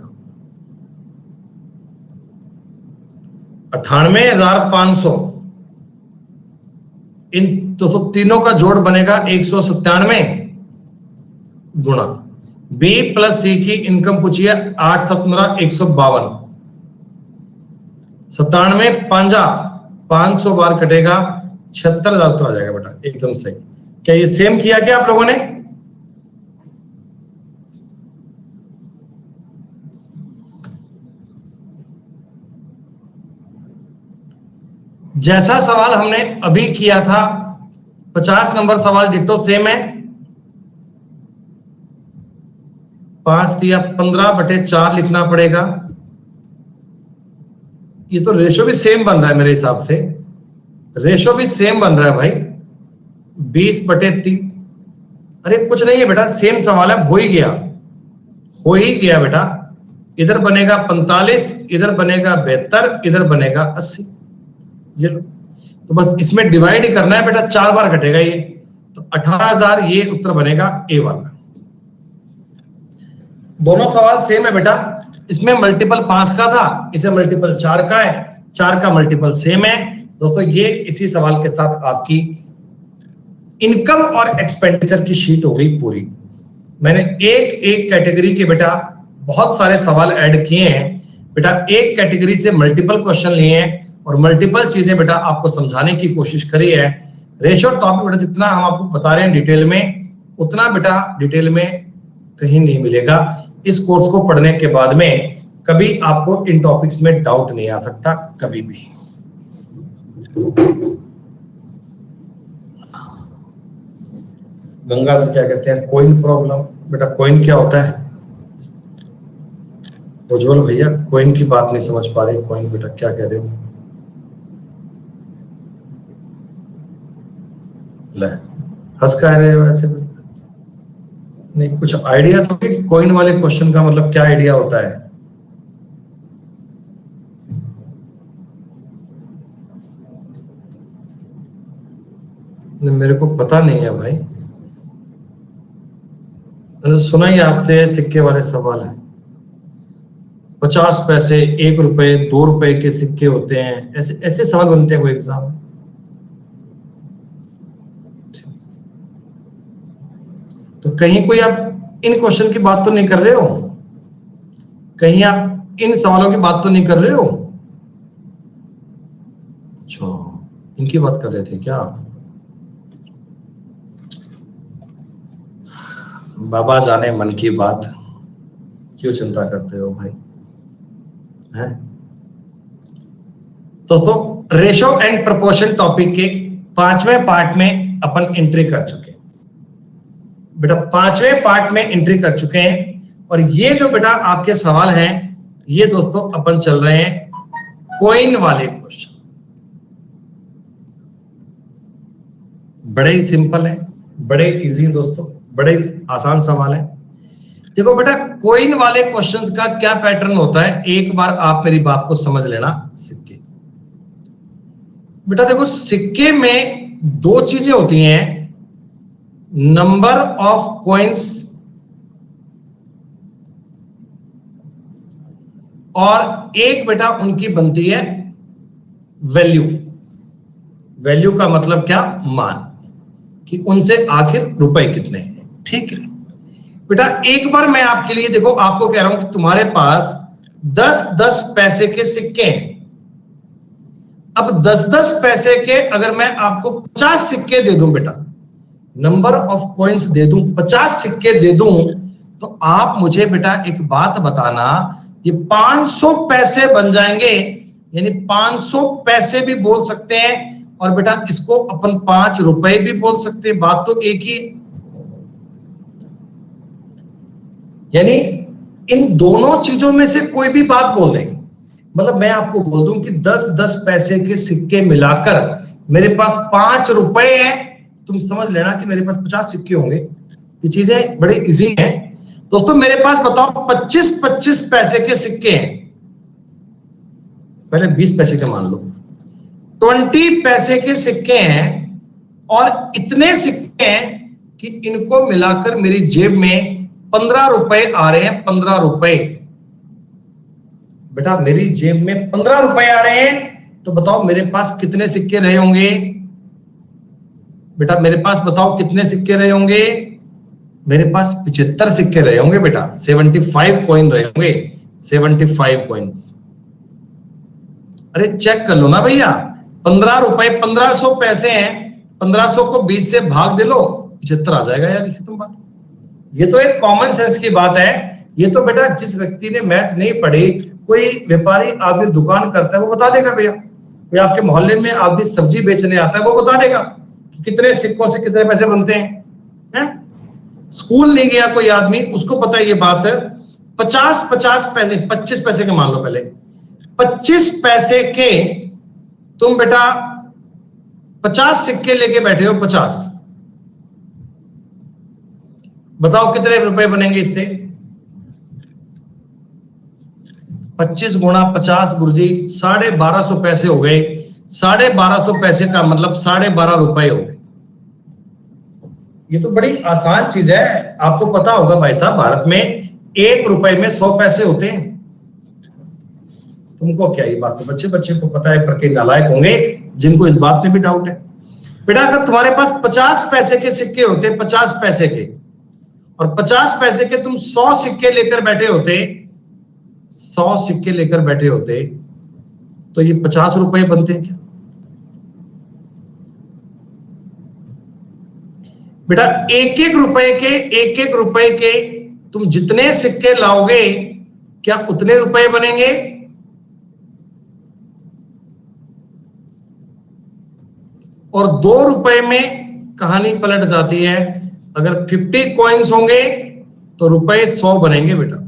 98,500 इन दोस्तों तीनों का जोड़ बनेगा 197 गुणा बी प्लस सी की इनकम पूछिए 8 17 152, 97 5 500 बार कटेगा, 76,000 उत्तर आ जाएगा बेटा, एकदम सही। क्या ये सेम किया क्या आप लोगों ने? जैसा सवाल हमने अभी किया था 50 नंबर सवाल डिट्टो सेम है। 5 दिया 15/4 लिखना पड़ेगा। ये तो रेशो भी सेम बन रहा है मेरे हिसाब से, रेशो भी सेम बन रहा है भाई, 20/3। अरे कुछ नहीं है बेटा, सेम सवाल है, हो ही गया बेटा। इधर बनेगा 45, इधर बनेगा 72, इधर बनेगा 80। ये लो, तो बस इसमें डिवाइड ही करना है बेटा, 4 बार कटेगा ये, तो 18,000 ये उत्तर बनेगा ए वाला। दोनों सवाल सेम है बेटा, इसमें मल्टीपल 5 का था, इसे मल्टीपल 4 का है, 4 का मल्टीपल सेम है दोस्तों। ये इसी सवाल के साथ आपकी इनकम और एक्सपेंडिचर की शीट हो गई पूरी। मैंने एक एक कैटेगरी के बेटा बहुत सारे सवाल ऐड किए हैं बेटा, एक कैटेगरी से मल्टीपल क्वेश्चन लिए हैं और मल्टीपल चीजें बेटा आपको समझाने की कोशिश करी है। रेशो टॉपिक बेटा जितना हम आपको बता रहे हैं डिटेल में, उतना बेटा डिटेल में कहीं नहीं मिलेगा। इस कोर्स को पढ़ने के बाद में कभी आपको इन टॉपिक्स में डाउट नहीं आ सकता, कभी भी। गंगा से क्या कहते हैं, कोइन प्रॉब्लम। बेटा कोइन क्या होता है? उज्जवल भैया कोइन की बात नहीं समझ पा रहे, कोइन बेटा क्या कह रहे हो? ले हंस कह रहे हो ऐसे? नहीं, कुछ आइडिया तो कि कोइन वाले क्वेश्चन का मतलब क्या आइडिया होता है? मेरे को पता नहीं है भाई, सुना ही आपसे सिक्के वाले सवाल है। 50 पैसे, 1 रुपए, 2 रुपए के सिक्के होते हैं, ऐसे ऐसे सवाल बनते हैं वो एग्जाम में। तो कहीं कोई आप इन क्वेश्चन की बात तो नहीं कर रहे हो? कहीं आप इन सवालों की बात तो नहीं कर रहे हो? अच्छा, इनकी बात कर रहे थे क्या? बाबा जाने मन की बात, क्यों चिंता करते हो भाई, हैं? दोस्तों रेशो एंड प्रोपोर्शन टॉपिक के 5वें पार्ट में अपन एंट्री कर चुके हैं बेटा, 5वें पार्ट में एंट्री कर चुके हैं। और ये जो बेटा आपके सवाल हैं, ये दोस्तों अपन चल रहे हैं कोइन वाले क्वेश्चन। बड़े ही सिंपल है, बड़े इजी दोस्तों, बड़े आसान सवाल है। देखो बेटा कोइन वाले क्वेश्चंस का क्या पैटर्न होता है, एक बार आप मेरी बात को समझ लेना। सिक्के बेटा देखो, सिक्के में 2 चीजें होती हैं, नंबर ऑफ कॉइन्स और एक बेटा उनकी बनती है वैल्यू। वैल्यू का मतलब क्या? मान, कि उनसे आखिर रुपए कितने हैं। ठीक है, बेटा एक बार मैं आपके लिए देखो आपको कह रहा हूं कि तुम्हारे पास 10-10 पैसे के सिक्के हैं। अब 10-10 पैसे के अगर मैं आपको 50 सिक्के दे दूं बेटा, नंबर ऑफ कॉइन्स दे दूं, 50 सिक्के दे दूं, तो आप मुझे बेटा एक बात बताना, ये 500 पैसे बन जाएंगे, यानी 500 पैसे भी बोल सकते हैं और बेटा इसको अपन 5 रुपए भी बोल सकते हैं, बात तो एक ही। यानी इन दोनों चीजों में से कोई भी बात बोल देंगे। मतलब मैं आपको बोल दूं कि 10-10 पैसे के सिक्के मिलाकर मेरे पास 5 रुपए हैं, तुम समझ लेना कि मेरे पास 50 सिक्के होंगे। ये चीजें बड़ी इजी हैं दोस्तों। मेरे पास बताओ 25-25 पैसे के सिक्के हैं, पहले 20 पैसे के मान लो, 20 पैसे के सिक्के हैं और इतने सिक्के हैं कि इनको मिलाकर मेरी जेब में 15 रुपए आ रहे हैं। 15 रुपए बेटा मेरी जेब में 15 रुपए आ रहे हैं, तो बताओ मेरे पास कितने सिक्के रहे होंगे? बेटा मेरे पास बताओ कितने सिक्के रहे होंगे? मेरे पास 75 सिक्के रहे होंगे बेटा, 75 कॉइन रहे होंगे, 75 कॉइन्स। अरे चेक कर लो ना भैया, 15 रुपए 1500 पैसे हैं, 1500 को 20 से भाग दे लो, 75 आ जाएगा यार, खत्म बात। ये तो एक कॉमन सेंस की बात है। ये तो बेटा जिस व्यक्ति ने मैथ नहीं पढ़ी, कोई व्यापारी आदमी दुकान करता है वो बता देगा भैया, कोई आपके मोहल्ले में आदमी सब्जी बेचने आता है वो बता देगा कि कितने सिक्कों से कितने पैसे बनते हैं। स्कूल नहीं गया कोई आदमी, उसको पता है ये बात। 50-50 पैसे, 25 पैसे के मान लो पहले, 25 पैसे के तुम बेटा 50 सिक्के लेके बैठे हो, 50, बताओ कितने रुपए बनेंगे इससे? 25 गुणा 50 गुरुजी 1250 पैसे हो गए। 1250 पैसे का मतलब 12.5 रुपए हो गए। ये तो बड़ी आसान चीज है, आपको पता होगा भाई साहब, भारत में 1 रुपए में 100 पैसे होते हैं। तुमको क्या, ये बात तो बच्चे बच्चे को पता है, पर कई नालायक होंगे जिनको इस बात में भी डाउट है। बेटा अगर तुम्हारे पास 50 पैसे के सिक्के होते, 50 पैसे के, और 50 पैसे के तुम 100 सिक्के लेकर बैठे होते, 100 सिक्के लेकर बैठे होते, तो ये 50 रुपए बनते क्या? बेटा एक एक रुपए के तुम जितने सिक्के लाओगे, क्या उतने रुपए बनेंगे? और 2 रुपए में कहानी पलट जाती है। अगर 50 कॉइन्स होंगे तो रुपए 100 बनेंगे बेटा।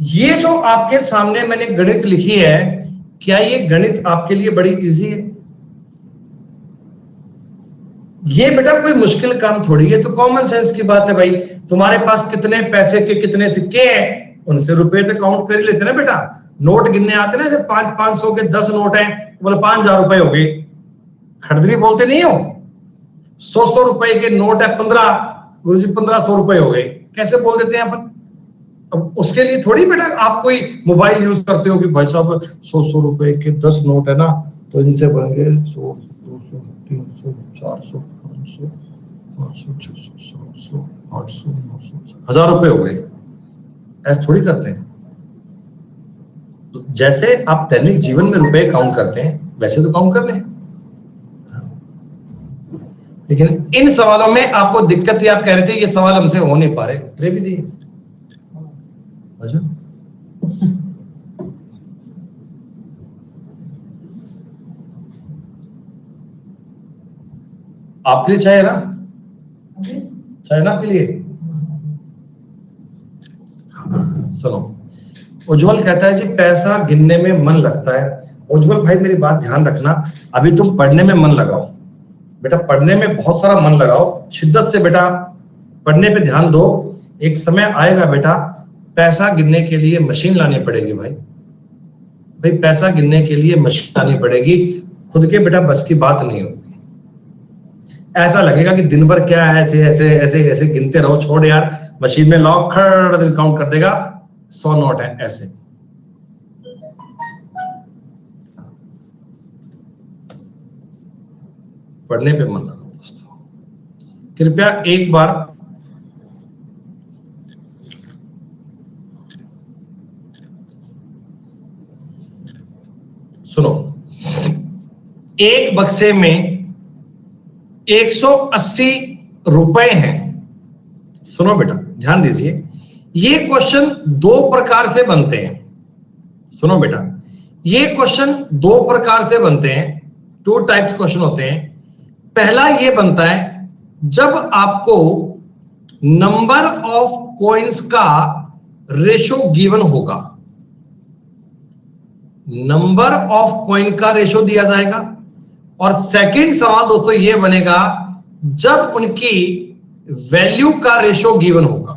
ये जो आपके सामने मैंने गणित लिखी है, क्या ये गणित आपके लिए बड़ी इजी है? ये बेटा कोई मुश्किल काम थोड़ी है, तो कॉमन सेंस की बात है भाई। तुम्हारे पास कितने पैसे के कितने सिक्के हैं, उनसे रुपए तो काउंट कर ही लेते ना बेटा। नोट गिनने आते ना, जब 500 के 10 नोट हैं, बोले 5000 रुपए हो गए, खड़दरी बोलते नहीं हो। 100 रुपए के नोट है 15, गुरुजी 1500 रुपए हो गए, कैसे बोल देते हैं अपन? अब उसके लिए थोड़ी बेटा आप कोई मोबाइल यूज करते हो कि भाई साहब 100 रुपए के 10 नोट है ना, तो इनसे बनेंगे 100, 200, 300, 400, 500, 500, 600, 700, 800, 900, 1000 रुपए हो गए। ऐसे थोड़ी करते हैं। तो जैसे आप दैनिक जीवन में रुपए काउंट करते हैं, वैसे तो काउंट करने हैं। लेकिन इन सवालों में आपको दिक्कत, ये आप कह रहे थे ये सवाल हमसे हो नहीं पा रहे, भी दिए। अच्छा आपके लिए चाय ना, चाय ना आपके लिए। सुनो, उज्जवल कहता है जी पैसा गिनने में मन लगता है। उज्जवल भाई मेरी बात ध्यान रखना, अभी तुम पढ़ने में मन लगाओ बेटा, पढ़ने में बहुत सारा मन लगाओ, शिद्दत से बेटा पढ़ने पे ध्यान दो। एक समय आएगा बेटा पैसा गिनने के लिए मशीन लानी पड़ेगी भाई पैसा गिनने के लिए मशीन लानी पड़ेगी, खुद के बेटा बस की बात नहीं होगी। ऐसा लगेगा कि दिन भर क्या है, ऐसे ऐसे ऐसे ऐसे गिनते रहो, छोड़ यार, मशीन में लाओ, खड़ दिन काउंट कर देगा, 100 नोट है ऐसे। पढ़ने पे मन लगा दोस्तों। कृपया एक बार सुनो, एक बक्से में 180 रुपए हैं। सुनो बेटा, ध्यान दीजिए, ये क्वेश्चन दो प्रकार से बनते हैं। सुनो बेटा, ये क्वेश्चन दो प्रकार से बनते हैं, 2 टाइप्स क्वेश्चन होते हैं। पहला ये बनता है जब आपको नंबर ऑफ कॉइन्स का रेशो गिवन होगा, नंबर ऑफ कॉइन का रेशो दिया जाएगा। और सेकंड सवाल दोस्तों ये बनेगा जब उनकी वैल्यू का रेशो गिवन होगा।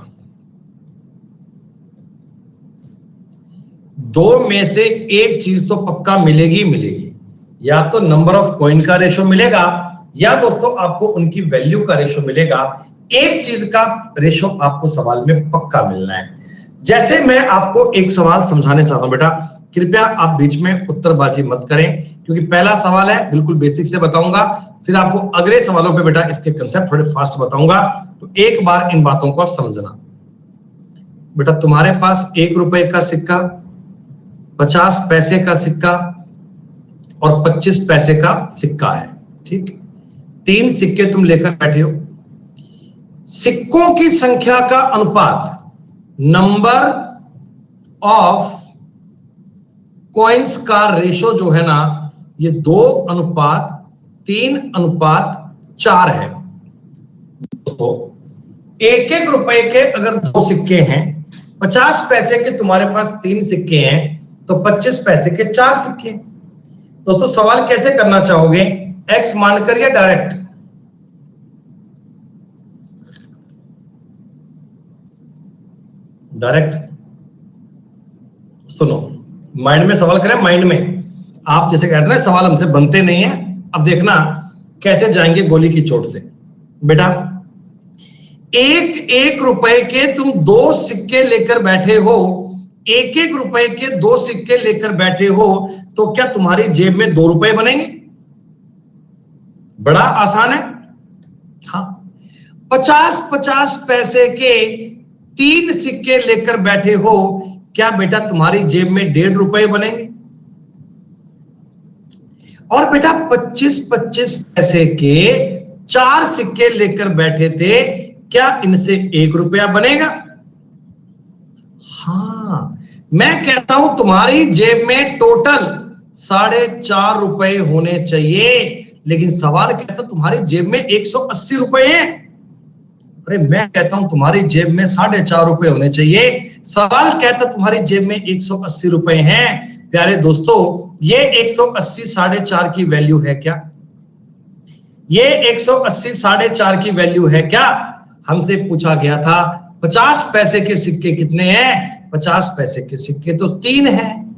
दो में से एक चीज तो पक्का मिलेगी मिलेगी, या तो नंबर ऑफ कॉइन का रेशो मिलेगा या दोस्तों आपको उनकी वैल्यू का रेशो मिलेगा। एक चीज का रेशो आपको सवाल में पक्का मिलना है। जैसे मैं आपको एक सवाल समझाने चाहता हूं बेटा, कृपया आप बीच में उत्तरबाजी मत करें, क्योंकि पहला सवाल है बिल्कुल बेसिक से बताऊंगा, फिर आपको अगले सवालों पे बेटा इसके कंसेप्ट थोड़े फास्ट बताऊंगा। तो एक बार इन बातों को आप समझना बेटा। तुम्हारे पास 1 रुपए का सिक्का, 50 पैसे का सिक्का और 25 पैसे का सिक्का है, ठीक। 3 सिक्के तुम लेकर बैठे हो। सिक्कों की संख्या का अनुपात नंबर ऑफ कॉइन्स का रेशो जो है ना, ये 2:3:4 है। तो 1-1 रुपए के अगर 2 सिक्के हैं, 50 पैसे के तुम्हारे पास 3 सिक्के हैं, तो 25 पैसे के 4 सिक्के। तो सवाल कैसे करना चाहोगे, एक्स मानकर या डायरेक्ट? डायरेक्ट। सुनो, माइंड में सवाल करें, माइंड में। आप जैसे कहते हैं ना सवाल हमसे बनते नहीं है, अब देखना कैसे जाएंगे गोली की चोट से। बेटा 1-1 रुपए के तुम 2 सिक्के लेकर बैठे हो, 1-1 रुपए के 2 सिक्के लेकर बैठे हो, तो क्या तुम्हारी जेब में 2 रुपए बनेंगे? बड़ा आसान है। हाँ, 50-50 पैसे के 3 सिक्के लेकर बैठे हो, क्या बेटा तुम्हारी जेब में 1.5 रुपए बनेंगे? और बेटा 25-25 पैसे के 4 सिक्के लेकर बैठे थे, क्या इनसे 1 रुपया बनेगा? हाँ, मैं कहता हूं तुम्हारी जेब में टोटल 4.5 रुपए होने चाहिए, लेकिन सवाल कहता तुम्हारी जेब में 180 रुपए है। अरे मैं कहता हूं तुम्हारी जेब में 4.5 रुपए होने चाहिए, सवाल कहता तुम्हारी जेब में 180 रुपए हैं। प्यारे दोस्तों, ये 180 4.5 की वैल्यू है क्या? ये 180 4.5 की वैल्यू है क्या? हमसे पूछा गया था 50 पैसे के सिक्के कितने हैं? 50 पैसे के सिक्के तो 3 हैं।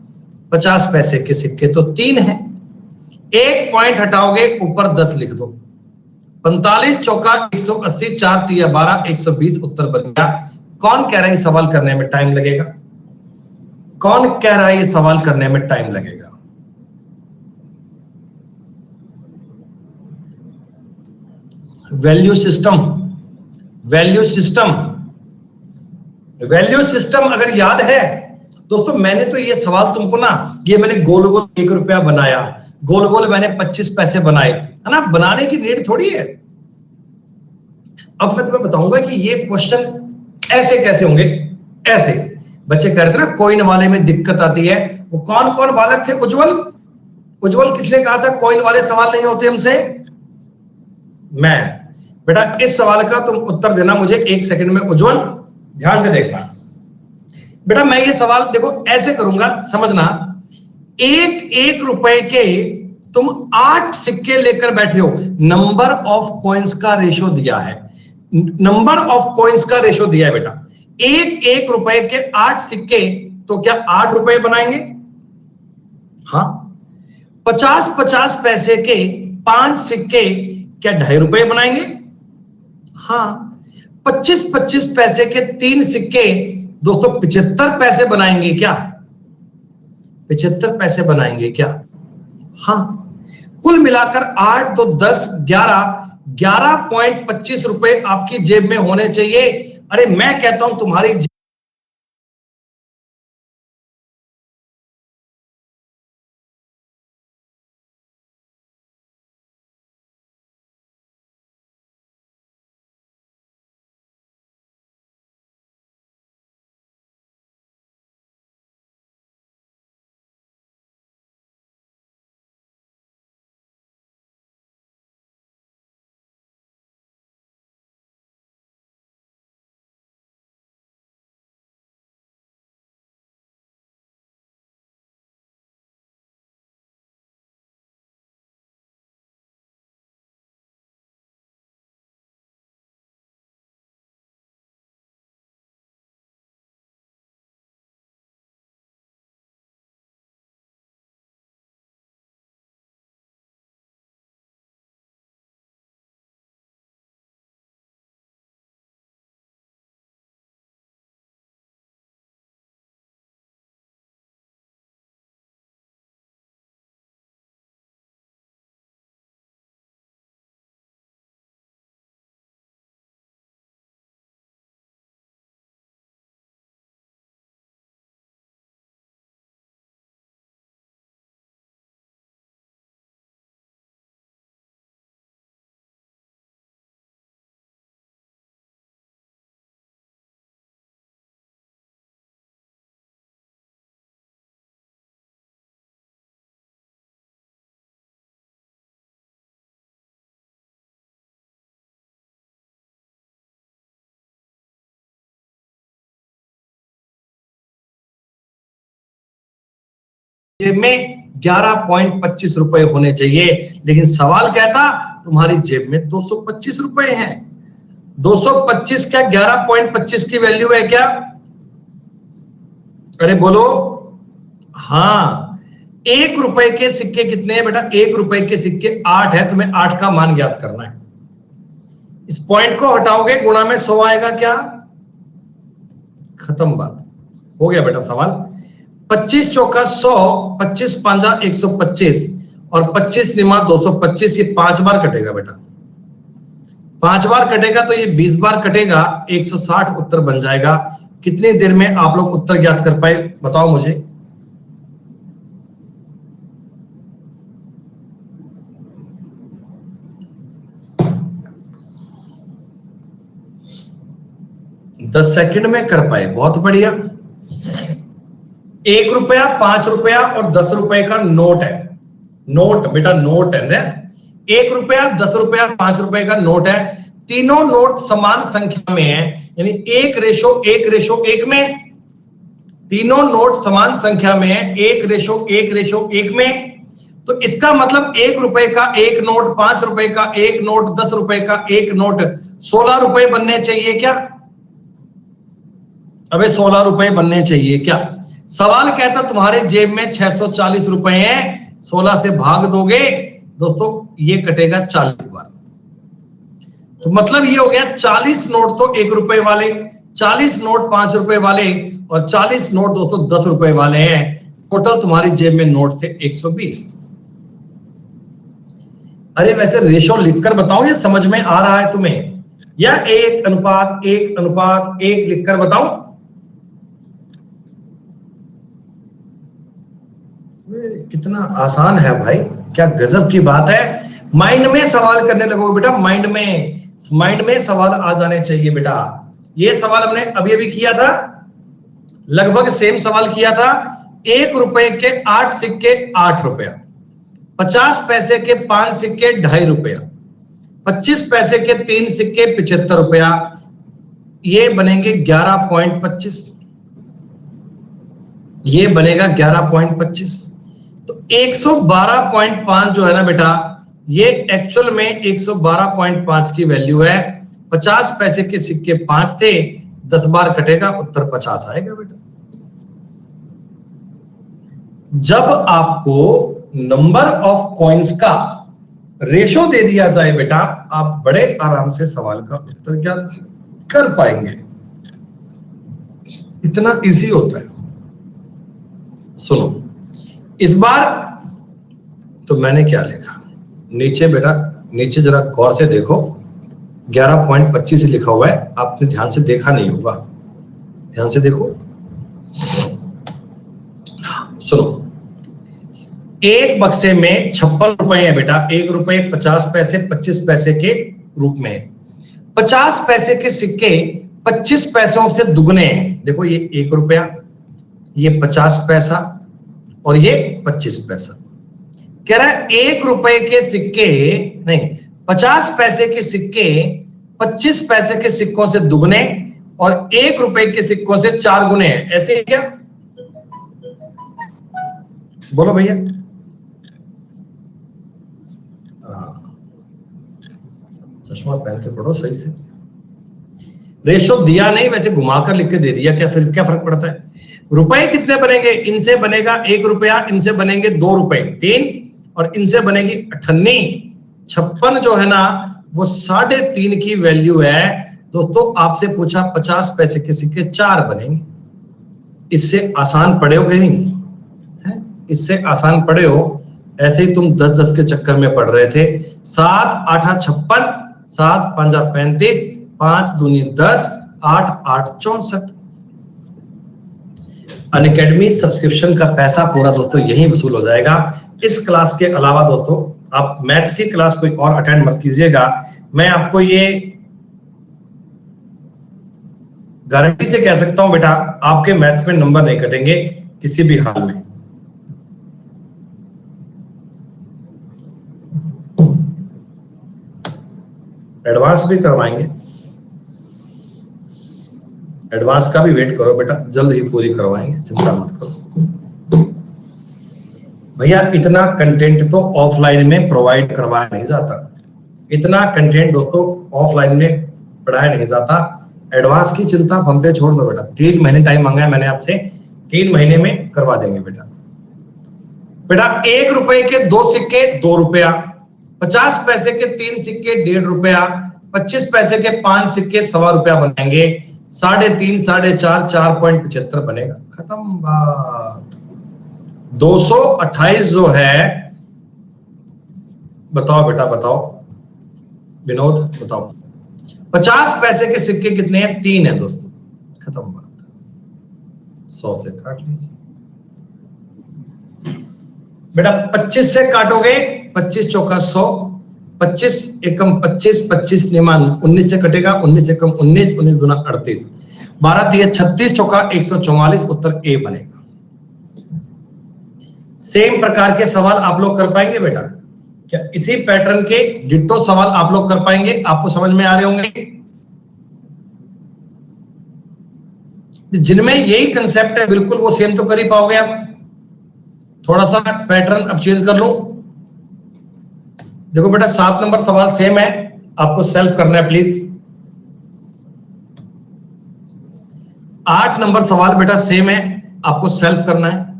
50 पैसे के सिक्के तो 3 हैं। 1 पॉइंट हटाओगे, ऊपर 10 लिख दो। 45 चौका 180, 4 तिया 12, 120 उत्तर बन गया। कौन कह रहा है सवाल करने में टाइम लगेगा? कौन कह रहा है ये सवाल करने में टाइम लगेगा? Value system, value system, value system अगर याद है दोस्तों, मैंने तो ये सवाल तुमको ना, ये मैंने गोल गोल 1 रुपया बनाया, गोल गोल मैंने 25 पैसे बनाए, है ना। बनाने की नीड थोड़ी है। अब मैं तुम्हें बताऊंगा कि ये क्वेश्चन ऐसे कैसे होंगे। ऐसे बच्चे कह रहे थे ना कॉइन वाले में दिक्कत आती है, वो कौन कौन बालक थे? उज्जवल, उज्जवल किसने कहा था कॉइन वाले सवाल नहीं होते हमसे? मैं। बेटा इस सवाल का तुम उत्तर देना मुझे 1 सेकंड में। उज्जवल ध्यान से देखना बेटा, मैं ये सवाल देखो ऐसे करूंगा, समझना। 1-1 रुपए के तुम 8 सिक्के लेकर बैठे हो, नंबर ऑफ कॉइन्स का रेशो दिया है, नंबर ऑफ कॉइन्स का रेशो दिया है बेटा। 1-1 रुपए के 8 सिक्के, तो क्या 8 रुपए बनाएंगे? हाँ। 50-50 पैसे के 5 सिक्के, क्या 2.5 रुपए बनाएंगे? हाँ। 25-25 पैसे के 3 सिक्के दोस्तों 75 पैसे बनाएंगे क्या? 75 पैसे बनाएंगे क्या? हाँ। कुल मिलाकर 8 2 10 11.25 रुपए आपकी जेब में होने चाहिए। अरे मैं कहता हूं तुम्हारी जेब में 11.25 रुपए होने चाहिए, लेकिन सवाल कहता तुम्हारी जेब में 225 रुपए हैं। 225 क्या 11.25 की वैल्यू है क्या? अरे बोलो। हाँ, 1 रुपए के सिक्के कितने हैं बेटा? 1 रुपए के सिक्के 8 है, तुम्हें 8 का मान ज्ञात करना है। इस पॉइंट को हटाओगे, गुणा में 100 आएगा क्या? खत्म बात, हो गया बेटा सवाल। 25 चौका 100, 25 पांजा 125 और 25 निमा 225, ये 5 बार कटेगा बेटा। 5 बार कटेगा तो ये 20 बार कटेगा, 160 उत्तर बन जाएगा। कितनी देर में आप लोग उत्तर ज्ञात कर पाए बताओ मुझे। दस सेकंड में कर पाए, बहुत बढ़िया। 1 रुपया, 5 रुपया और 10 रुपए का नोट है। नोट बेटा, नोट है ना। 1 रुपया, 10 रुपया, 5 रुपए का नोट है। तीनों नोट समान संख्या में है, यानी 1:1:1 में। तीनों नोट समान संख्या में है, 1:1:1 में। तो इसका मतलब 1 रुपए का एक नोट, 5 रुपए का एक नोट, 10 रुपए का एक नोट, 16 रुपए बनने चाहिए क्या? अबे 16 रुपए बनने चाहिए क्या? सवाल कहता तुम्हारे जेब में 640 रुपए हैं, 16 से भाग दोगे दोस्तों, ये कटेगा 40 बार। तो मतलब ये हो गया 40 नोट तो 1 रुपए वाले, 40 नोट 5 रुपए वाले और 40 नोट दोस्तों 10 रुपए वाले हैं। टोटल तुम्हारी जेब में नोट थे 120। अरे वैसे रेशो लिखकर बताऊं, ये समझ में आ रहा है तुम्हें? या 1:1:1 लिखकर बताऊं? कितना आसान है भाई, क्या गजब की बात है। माइंड में सवाल करने लगोगे बेटा, माइंड में सवाल आ जाने चाहिए बेटा। ये सवाल हमने अभी अभी किया था, लगभग सेम सवाल किया था। 1 रुपए के 8 सिक्के 8 रुपया, 50 पैसे के 5 सिक्के 2.5 रुपया, 25 पैसे के 3 सिक्के 75 रुपया, ये बनेंगे 11.25। ये बनेगा 11.25। तो 112.5 जो है ना बेटा, ये एक्चुअल में 112.5 की वैल्यू है। 50 पैसे के सिक्के 5 थे, 10 बार कटेगा, उत्तर 50 आएगा बेटा। जब आपको नंबर ऑफ कॉइन्स का रेशो दे दिया जाए बेटा, आप बड़े आराम से सवाल का उत्तर ज्ञात कर पाएंगे। इतना इजी होता है। सुनो, इस बार तो मैंने क्या लिखा, नीचे बेटा, नीचे जरा गौर से देखो, 11.25 लिखा हुआ है, आपने ध्यान से देखा नहीं होगा, ध्यान से देखो। सुनो, एक बक्से में 56 रुपए है बेटा, 1 रुपए 50 पैसे 25 पैसे के रूप में। 50 पैसे के सिक्के 25 पैसों से दुगने हैं। देखो ये 1 रुपया, ये 50 पैसा और ये 25 पैसा। कह रहा है 1 रुपए के सिक्के नहीं, 50 पैसे के सिक्के 25 पैसे के सिक्कों से दुगने और 1 रुपए के सिक्कों से 4 गुने हैं। ऐसे क्या? बोलो भैया। चश्मा पहन के पढ़ो सही से। रेशो दिया नहीं, वैसे घुमाकर लिख के दे दिया, क्या फिर क्या फर्क पड़ता है? रुपए कितने बनेंगे? इनसे बनेगा 1 रुपया, इनसे बनेंगे 2 रुपए 3, और इनसे बनेगी 58। 56 जो है ना वो 3.5 की वैल्यू है दोस्तों। आपसे पूछा 50 पैसे के सिक्के 4 बनेंगे। इससे आसान पढ़े हो कहीं? इससे आसान पढ़े हो? ऐसे ही तुम 10-10 के चक्कर में पढ़ रहे थे। 7 8 56, 7 5 35, 5 दूनी 10, 8 8 64। अनअकैडमी सब्सक्रिप्शन का पैसा पूरा दोस्तों यही वसूल हो जाएगा। इस क्लास के अलावा दोस्तों आप मैथ्स की क्लास कोई और अटेंड मत कीजिएगा। मैं आपको ये गारंटी से कह सकता हूं बेटा, आपके मैथ्स में नंबर नहीं कटेंगे किसी भी हाल में। एडवांस भी करवाएंगे, एडवांस का भी वेट करो बेटा, जल्द ही पूरी करवाएंगे, चिंता मत करो भैया। इतना कंटेंट तो ऑफलाइन में प्रोवाइड करवाया नहीं जाता, इतना कंटेंट दोस्तों ऑफलाइन में पढ़ाया नहीं जाता। एडवांस की चिंता हम पे छोड़ दो बेटा। 3 महीने टाइम मांगा है मैंने आपसे, 3 महीने में करवा देंगे बेटा। बेटा 1 रुपए के 2 सिक्के 2 रुपया, 50 पैसे के 3 सिक्के 1.5 रुपया, 25 पैसे के 5 सिक्के 1.25 रुपया बनेंगे। 3.5 4.5 4.75 बनेगा। खत्म बात। 228 जो है, बताओ बेटा बताओ, विनोद बताओ। 50 पैसे के सिक्के कितने हैं? 3 है दोस्तों। खत्म बात। 100 से काट लीजिए बेटा। 25 से काटोगे, 25 चौका 100, 25 एकम 25, 25 निमान 19 से कटेगा, 19 एकम 19, 19 दूना 38, 12 3 36 चौका 144। उत्तर ए बनेगा। सेम प्रकार के सवाल आप लोग कर पाएंगे बेटा? क्या इसी पैटर्न के डिट्टो सवाल आप लोग कर पाएंगे? आपको समझ में आ रहे होंगे? जिनमें यही कंसेप्ट है बिल्कुल वो सेम तो कर ही पाओगे आप। थोड़ा सा पैटर्न अब चेंज कर लो। देखो बेटा 7 नंबर सवाल सेम है, आपको सेल्फ करना है प्लीज। 8 नंबर सवाल बेटा सेम है, आपको सेल्फ करना है।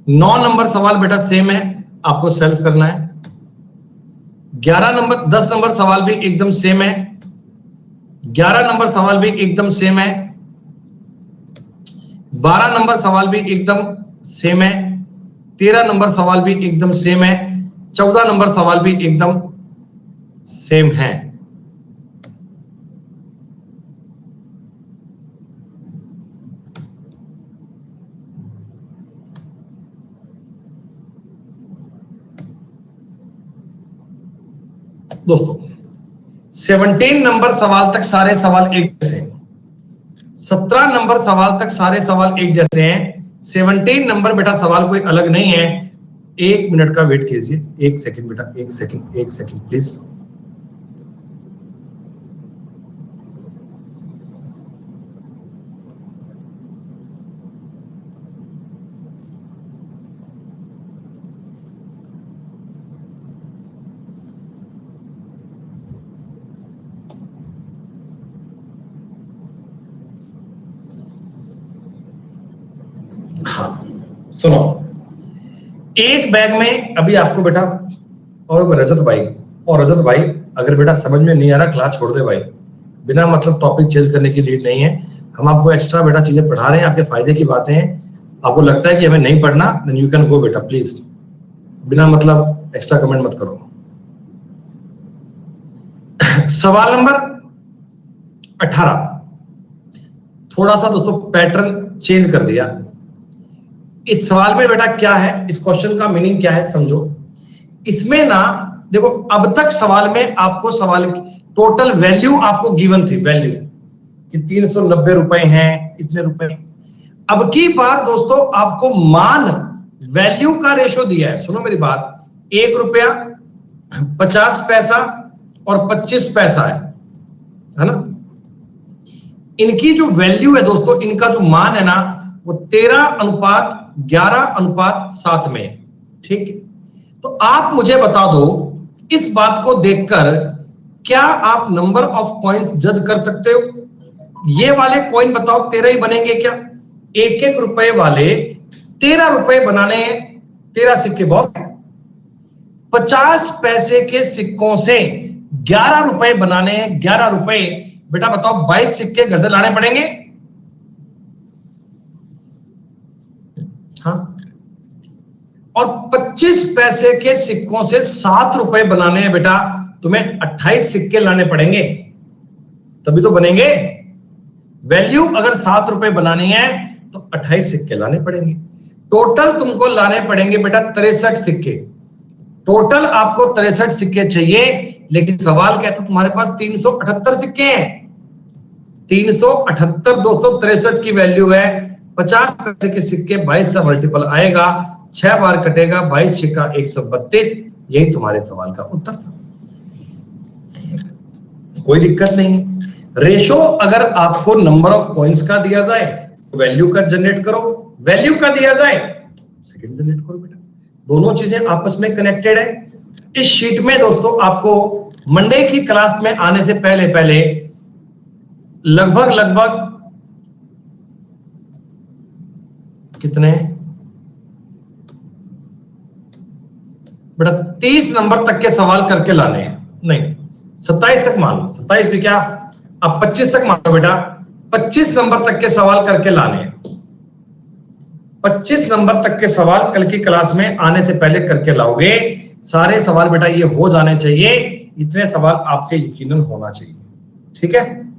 9 नंबर सवाल बेटा सेम है, आपको सेल्फ करना है। 11 नंबर 10 नंबर सवाल भी एकदम सेम है। 11 नंबर सवाल भी एकदम सेम है। 12 नंबर सवाल भी एकदम सेम है। 13 नंबर सवाल भी एकदम सेम है। 14 नंबर सवाल भी एकदम सेम है। दोस्तों 17 नंबर सवाल तक सारे सवाल एक जैसे हैं। 17 नंबर सवाल तक सारे सवाल एक जैसे हैं। 17 नंबर बेटा सवाल कोई अलग नहीं है। 1 मिनट का वेट कीजिए, 1 सेकंड बेटा, 1 सेकंड प्लीज। हाँ सुनो, एक बैग में अभी आपको बेटा और रजत भाई अगर बेटा समझ में नहीं आ रहा क्लास छोड़ दे भाई, बिना मतलब टॉपिक चेंज करने की नीड नहीं है। हम आपको एक्स्ट्रा बेटा चीजें पढ़ा रहे हैं, आपके फायदे की बातें हैं। आपको लगता है कि हमें नहीं पढ़ना, देन यू कैन गो बेटा प्लीज, बिना मतलब एक्स्ट्रा कमेंट मत करो। सवाल नंबर 18, थोड़ा सा दोस्तों पैटर्न चेंज कर दिया। इस सवाल में बेटा क्या है, इस क्वेश्चन का मीनिंग क्या है समझो। इसमें ना देखो, अब तक सवाल में आपको सवाल की टोटल वैल्यू आपको गिवन थी, वैल्यू कि 390 रुपए हैं, इतने रुपए। अब की बार दोस्तों आपको मान वैल्यू का रेशो दिया है। सुनो मेरी बात, 1 रुपया 50 पैसा और 25 पैसा है ना। इनकी जो वैल्यू है दोस्तों, इनका जो मान है ना, वो 13:11:7 में है। ठीक है, तो आप मुझे बता दो इस बात को देखकर क्या आप नंबर ऑफ कॉइन्स जज कर सकते हो? ये वाले कॉइन बताओ 13 ही बनेंगे क्या? 1-1 रुपए वाले 13 रुपए बनाने हैं, 13 सिक्के बहुत। 50 पैसे के सिक्कों से 11 रुपए बनाने हैं, 11 रुपए। बेटा बताओ 22 सिक्के घर से लाने पड़ेंगे? हाँ। और 25 पैसे के सिक्कों से 7 रुपए बनाने हैं बेटा, तुम्हें 28 सिक्के लाने पड़ेंगे, तभी तो बनेंगे। वैल्यू अगर 7 रुपए बनानी है तो 28 सिक्के लाने पड़ेंगे। टोटल तुमको लाने पड़ेंगे बेटा 63 सिक्के। टोटल आपको 63 सिक्के चाहिए, लेकिन सवाल कहता तुम्हारे पास 378 सिक्के हैं। 378 263 की वैल्यू है। 50 पैसे के सिक्के 22 से मल्टीपल आएगा, 6 बार कटेगा, 22 छिक्का 132। यही तुम्हारे सवाल का उत्तर था। कोई दिक्कत नहीं। रेशो अगर आपको नंबर ऑफ कॉइन्स का दिया जाए तो वैल्यू का जनरेट करो, वैल्यू का दिया जाए सेकंड जनरेट करो बेटा। दोनों चीजें आपस में कनेक्टेड है। इस शीट में दोस्तों आपको मंडे की क्लास में आने से पहले पहले लगभग कितने बेटा 30 नंबर तक के सवाल करके लाने हैं। नहीं 27 तक मान लो, 27 भी क्या, अब 25 तक मान लो बेटा। 25 नंबर तक के सवाल करके लाने हैं। 25 नंबर तक के सवाल कल की क्लास में आने से पहले करके लाओगे। सारे सवाल बेटा ये हो जाने चाहिए, इतने सवाल आपसे यकीनन होना चाहिए। ठीक है।